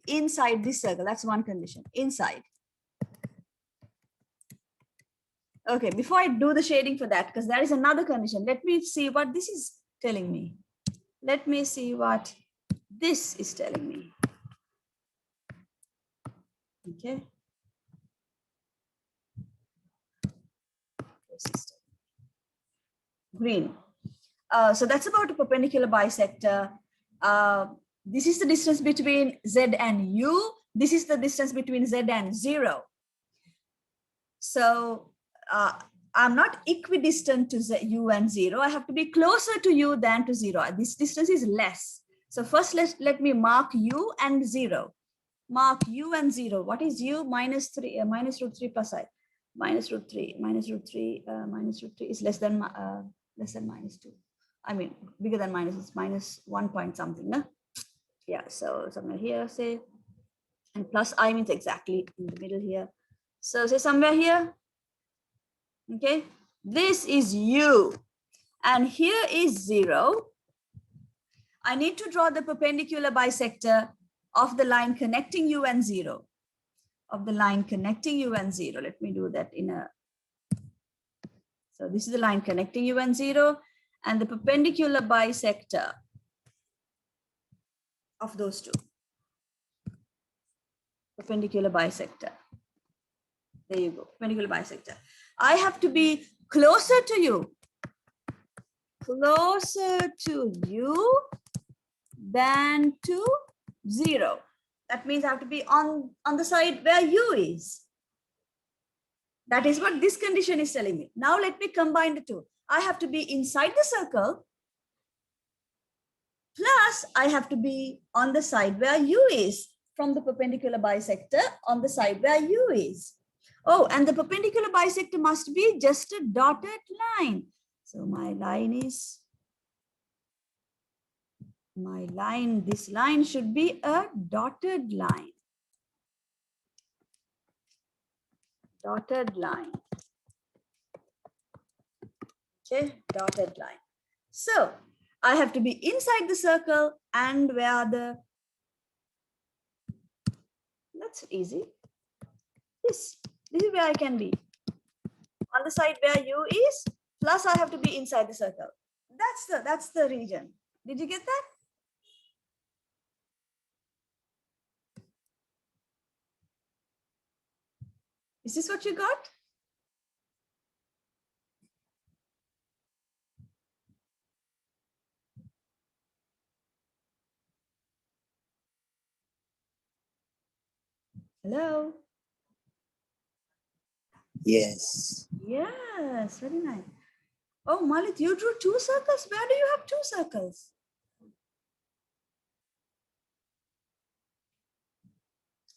inside this circle. That's one condition. Inside. Okay, before I do the shading for that, because there is another condition, let me see what this is telling me. Let me see what this is telling me. Okay. Green. So that's about a perpendicular bisector. This is the distance between Z and U. This is the distance between Z and 0. So I'm not equidistant to U and 0. I have to be closer to U than to 0. This distance is less. So first let me mark U and 0. Mark U and 0. What is U? Minus root 3 plus I. Minus root 3 is less than minus 2. I mean, bigger than minus, it's minus 1 point something. No? Yeah, so somewhere here, say, and plus I means exactly in the middle here. So say somewhere here, okay, this is U, and here is 0. I need to draw the perpendicular bisector of the line connecting U and 0. Of the line connecting U and 0. Let me do that in a, so this is the line connecting U and 0, and the perpendicular bisector of those two. Perpendicular bisector. There you go, perpendicular bisector. I have to be closer to you. Closer to you than to 0. That means I have to be on the side where U is. That is what this condition is telling me. Now let me combine the two. I have to be inside the circle, plus I have to be on the side where U is, from the perpendicular bisector on the side where U is. Oh, and the perpendicular bisector must be just a dotted line. So this line should be a dotted line. Dotted line. Okay, dotted line. So I have to be inside the circle and where the That's easy. This is where I can be. On the side where U is, plus I have to be inside the circle. That's the region. Did you get that? Is this what you got? Hello? Yes. Yes, very nice. Oh, Malit, you drew 2 circles. Where do you have 2 circles?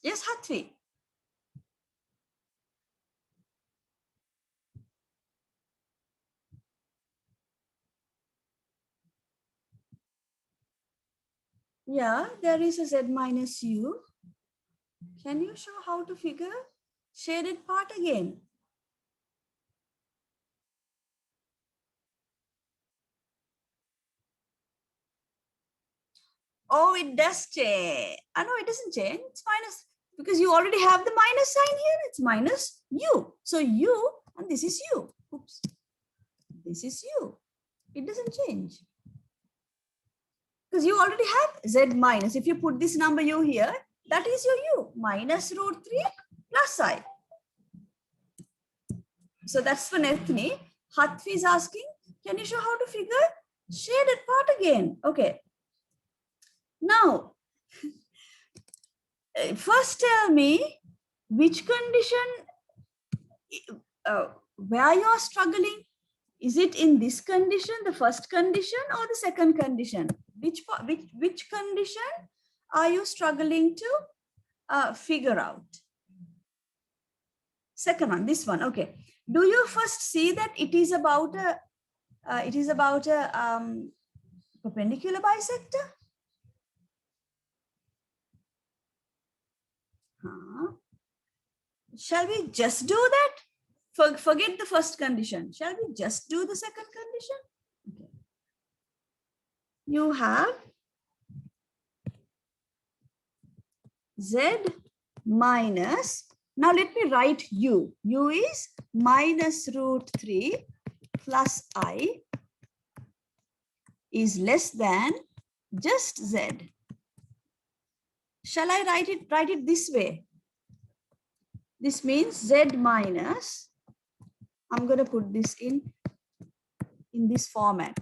Yes, Hatvi. Yeah, there is a Z minus U. Can you show how to figure shaded part again? Oh, it does change. I know it doesn't change. It's minus because you already have the minus sign here. It's minus U. So U and this is U. Oops. This is U. It doesn't change. Because you already have Z minus. If you put this number U here, that is your U. Minus root 3 plus I. So that's for Nethni. Hatvi is asking, can you show how to figure shaded part again? Okay. Now, first tell me which condition, where you are struggling. Is it in this condition, the first condition, or the second condition? Which condition are you struggling to figure out? Second one, this one. Okay. Do you first see that it is about a perpendicular bisector? Shall we just do that? Forget the first condition. Shall we just do the second condition? Okay. You have Z minus, now let me write U. U is minus root 3 plus I is less than just Z. Shall I write it this way? This means Z minus, I'm going to put this in this format,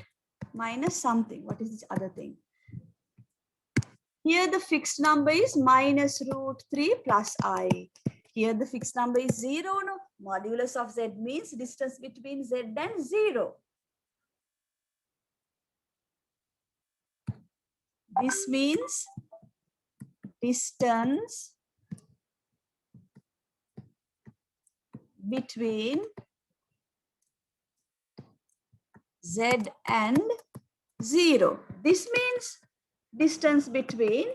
minus something. What is this other thing? Here the fixed number is minus root 3 plus I. Here the fixed number is 0. No? Modulus of Z means distance between Z and 0. This means distance between Z and 0. This means distance between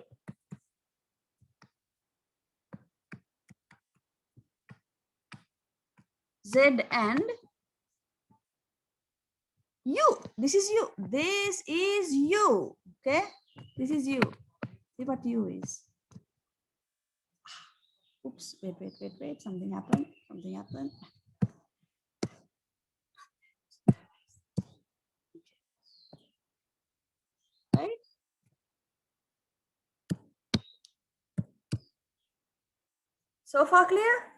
Z and U. This is U. This is U. Okay. This is U. See what U is. Oops. Wait. Something happened. Right. So far clear?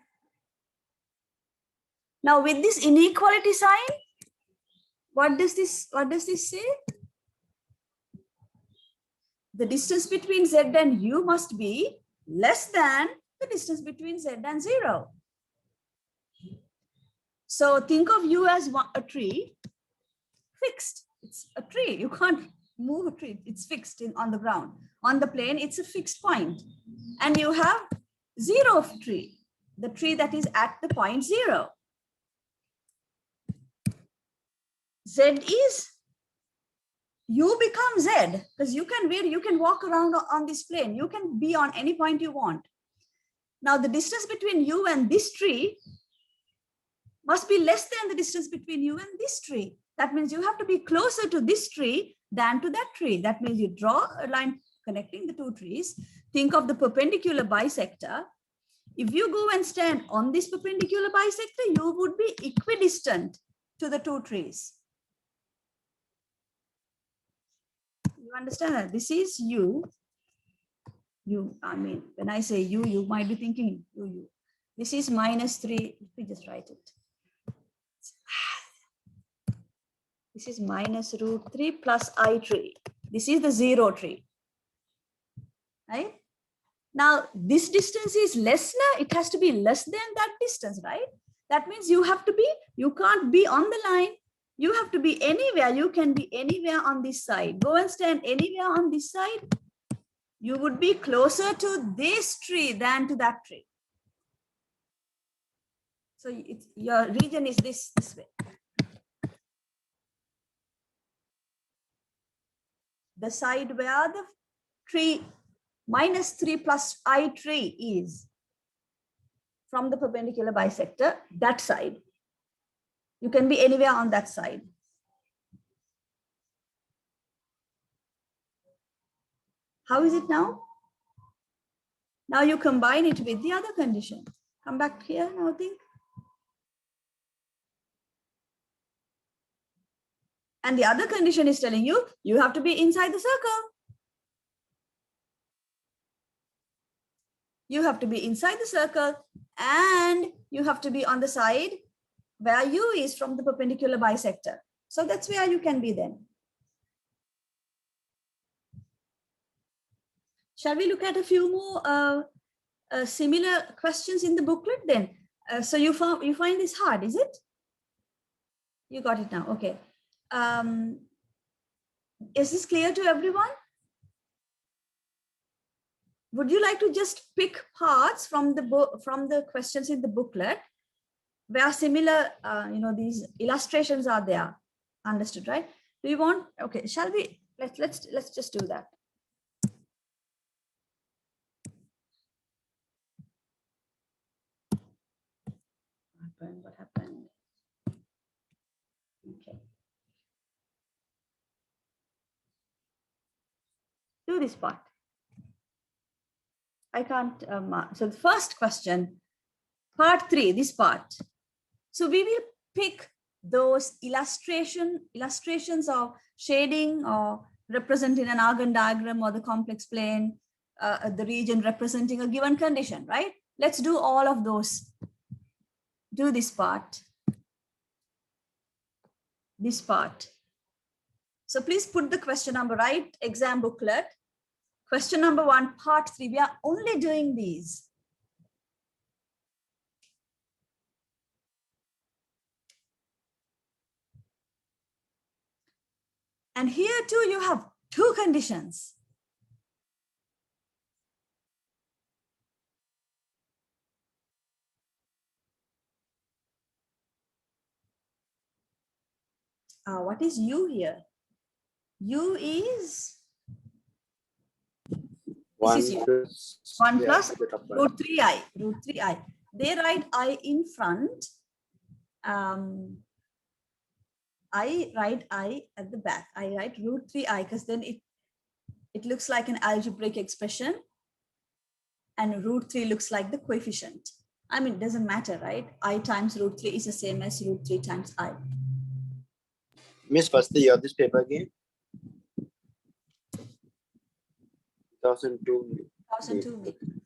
Now with this inequality sign, what does this say? The distance between Z and U must be less than the distance between Z and 0. So think of U as a tree, fixed. It's a tree. You can't move a tree. It's fixed on the ground. On the plane, it's a fixed point. And you have 0 of tree, the tree that is at the point 0. Z is, U becomes Z, because you can walk around on this plane. You can be on any point you want. Now the distance between you and this tree must be less than the distance between you and this tree. That means you have to be closer to this tree than to that tree. That means you draw a line connecting the two trees. Think of the perpendicular bisector. If you go and stand on this perpendicular bisector, you would be equidistant to the two trees. You understand that? This is you. I mean, when I say you might be thinking you. This is -3. Let me just write it. This is -√3 plus I tree. This is the 0 tree. Right? Now, this distance is less now. It has to be less than that distance, right? That means you can't be on the line. You have to be anywhere. You can be anywhere on this side. Go and stand anywhere on this side. You would be closer to this tree than to that tree. So your region is this way. The side where the tree -3 plus I tree is from the perpendicular bisector, that side. You can be anywhere on that side. How is it now? Now you combine it with the other condition. Come back here now, think. And the other condition is telling you, you have to be inside the circle. You have to be inside the circle and you have to be on the side where U is from the perpendicular bisector. So that's where you can be then. Shall we look at a few more similar questions in the booklet then? So you find this hard, is it? You got it now, okay. Is this clear to everyone? Would you like to just pick parts from the questions in the booklet where similar, these illustrations are there? Understood, right? Do you want? Okay, shall we? Let's just do that. What happened? Okay. Do this part. I can't. So the first question, part 3, this part. So we will pick those illustrations of shading or representing an Argand diagram or the complex plane, the region representing a given condition, right? Let's do all of those. Do this part. This part. So please put the question number right, exam booklet. Question number 1, part 3. We are only doing these. And here too, you have 2 conditions. What is U here? U is 1 plus √3i. √3i. They write I in front. I write I at the back. I write √3i because then it looks like an algebraic expression, and √3 looks like the coefficient. I mean, it doesn't matter, right? I times √3 is the same as √3 times I. Miss, what's the year of this paper again? 2002. 2002.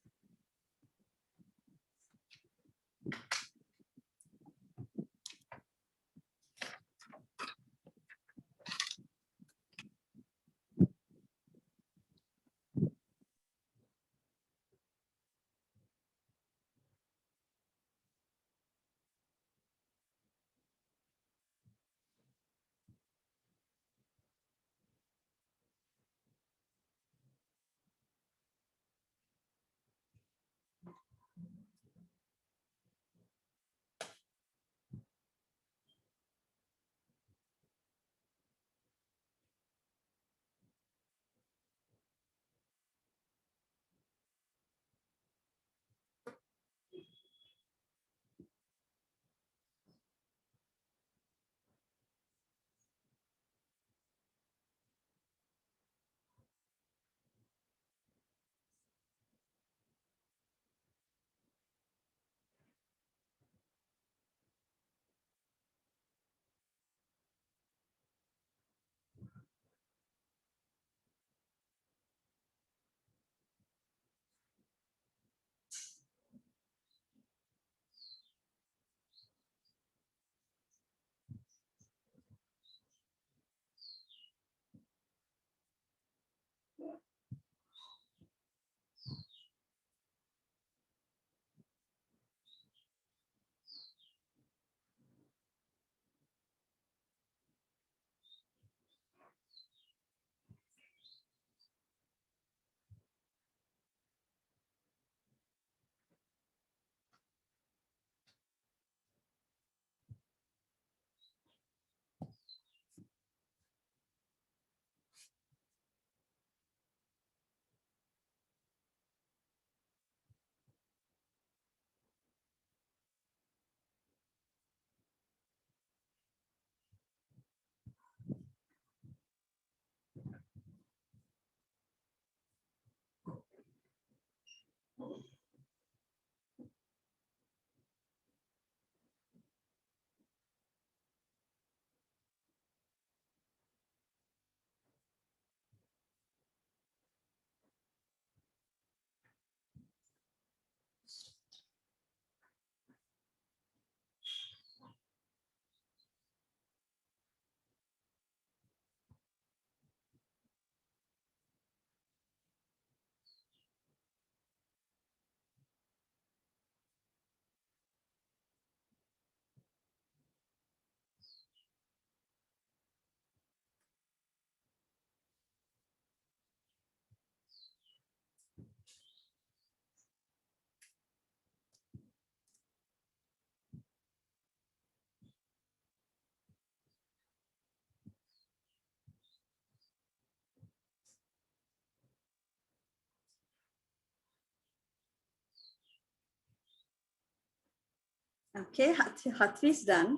Okay, Hatvi is done.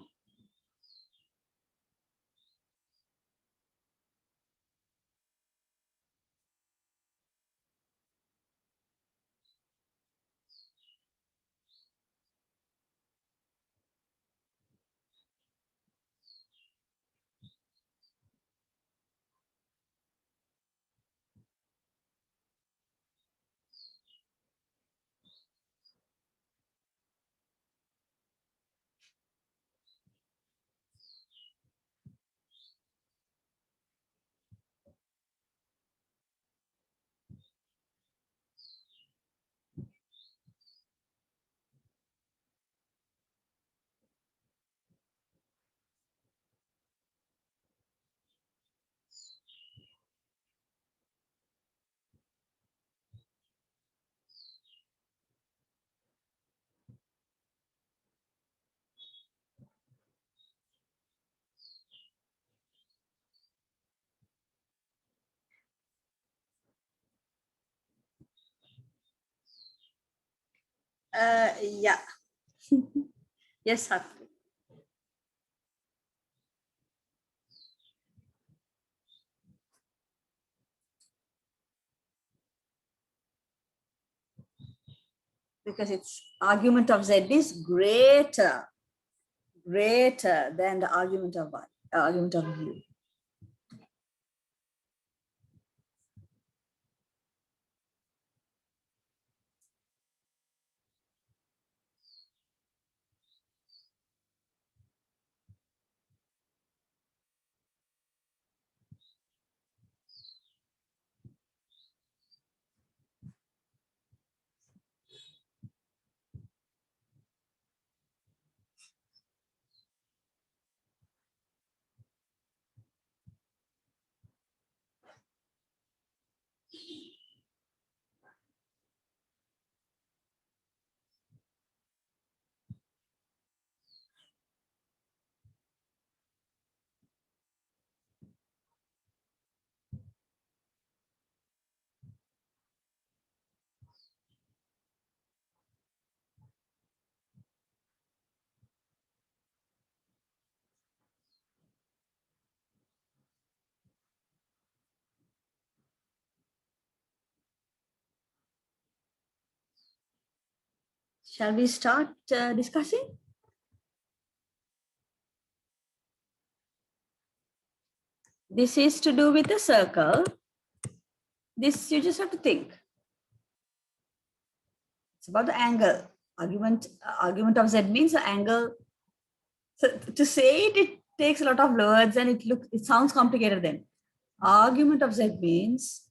Yeah. Yes, Hatvi. Because its argument of Z is greater than the argument of Y, argument of U. Shall we start discussing? This is to do with a circle. This you just have to think. It's about the angle. Argument of Z means the angle. So to say it, it takes a lot of words and it sounds complicated then. Argument of Z means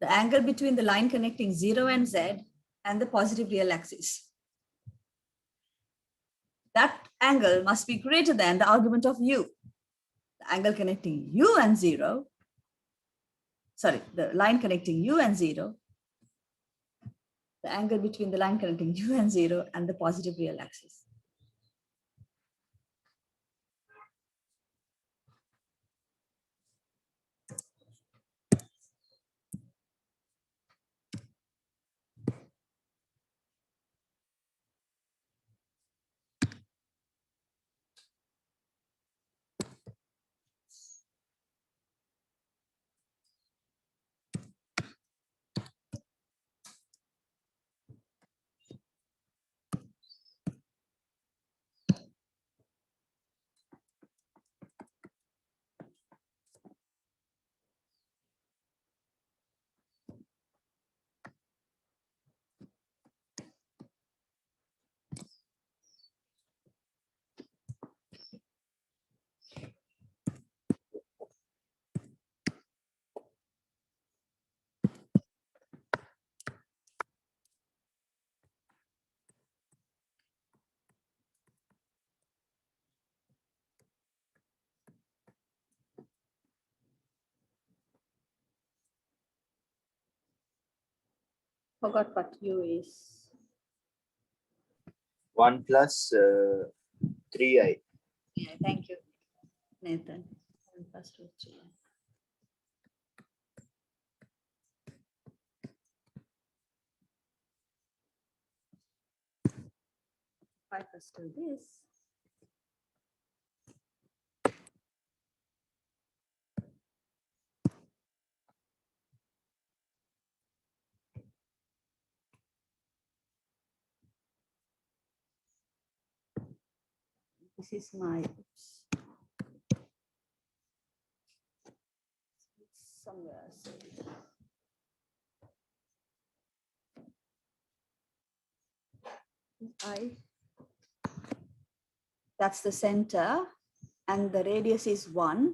the angle between the line connecting 0 and Z and the positive real axis. That angle must be greater than the argument of U. The angle connecting U and 0, sorry, the line connecting U and 0, the angle between the line connecting U and 0 and the positive real axis. Forgot what U is. 1 plus 3i. Yeah, thank you, Nathan. 1 plus 2, 3. I first do this. This is my, oops. Somewhere. That's the center, and the radius is 1.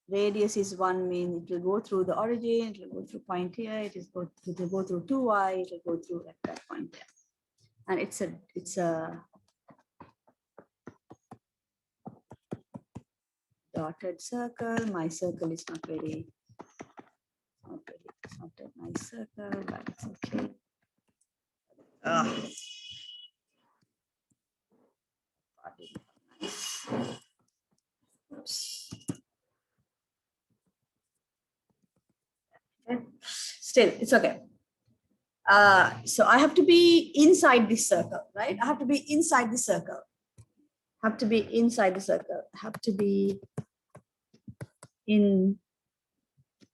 Radius is 1 means it will go through the origin, it will go through point here, it will go through 2y, it will go through at that point there. And it's a dotted circle. My circle is not very, it's not a nice circle, but it's okay. Oops. Still, it's okay. So I have to be inside this circle, right? I have to be inside the circle. Have to be inside the circle. Have to be in.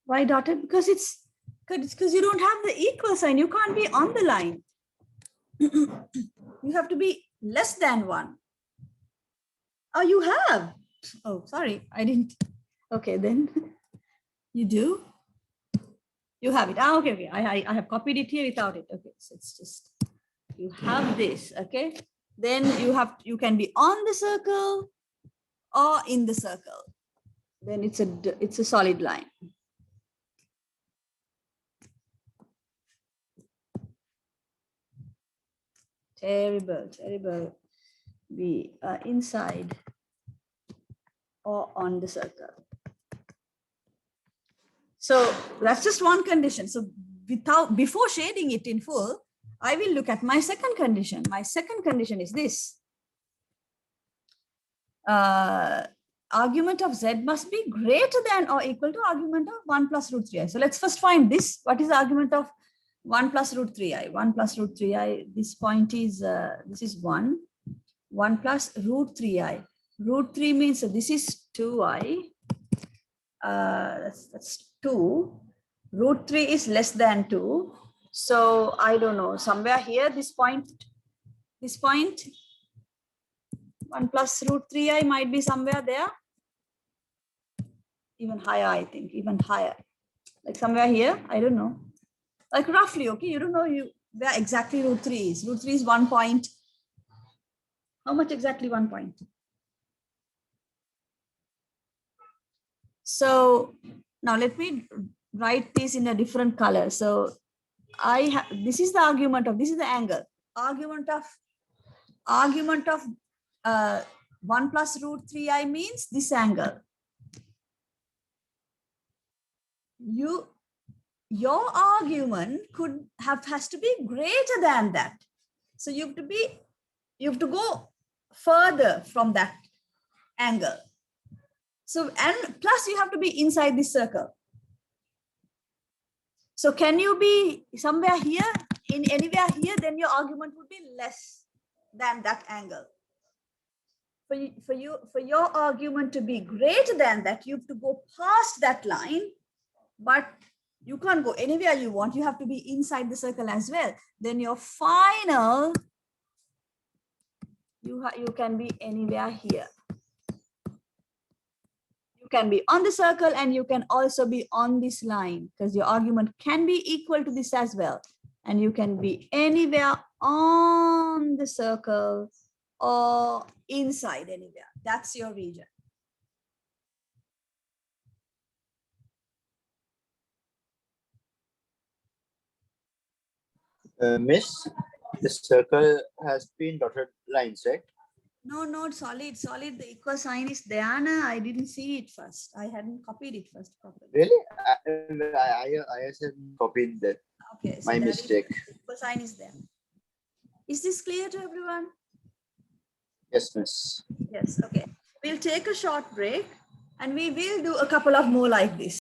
Why dotted? Because you don't have the equal sign. You can't be on the line. You have to be less than 1. Oh, you have. Oh, sorry, I didn't. Okay, then you do. You have it. Ah, okay. I have copied it here without it. Okay, so it's just you have this. Okay, then you can be on the circle or in the circle. Then it's a solid line. Terrible, terrible. Be inside or on the circle. So that's just one condition. So before shading it in full, I will look at my second condition. My second condition is this. Argument of z must be greater than or equal to argument of 1 plus root 3i. So let's first find this. What is the argument of 1 plus root 3i? 1 plus root 3i, this point is, this is 1. 1 plus root 3i. Root 3 means, so this is 2i. That's 2. Root 3 is less than 2. So I don't know, somewhere here, this point, 1 plus root 3i might be somewhere there. Even higher, I think, even higher. Like somewhere here, I don't know. Like roughly, okay, you don't know where exactly root 3 is. Root 3 is 1 point. How much exactly 1 point? So now let me write this in a different color. So this is the argument of, this is the angle. Argument of 1 plus root 3i means this angle. Your argument has to be greater than that. So you have to go further from that angle. So, and plus you have to be inside this circle. So can you be somewhere here, in anywhere here, then your argument would be less than that angle. For your argument to be greater than that, you have to go past that line, but you can't go anywhere you want. You have to be inside the circle as well. Then your final, you can be anywhere here. You can be on the circle and you can also be on this line, because your argument can be equal to this as well. And you can be anywhere on the circle or inside anywhere. That's your region. Miss, the circle has been dotted lines, right? No, solid. The equal sign is there. I didn't see it first. I hadn't copied it first properly. Really? I hasn't copied that. Okay. So my mistake. Equal sign is there. Is this clear to everyone? Yes, miss. Yes. Okay. We'll take a short break and we will do a couple of more like this.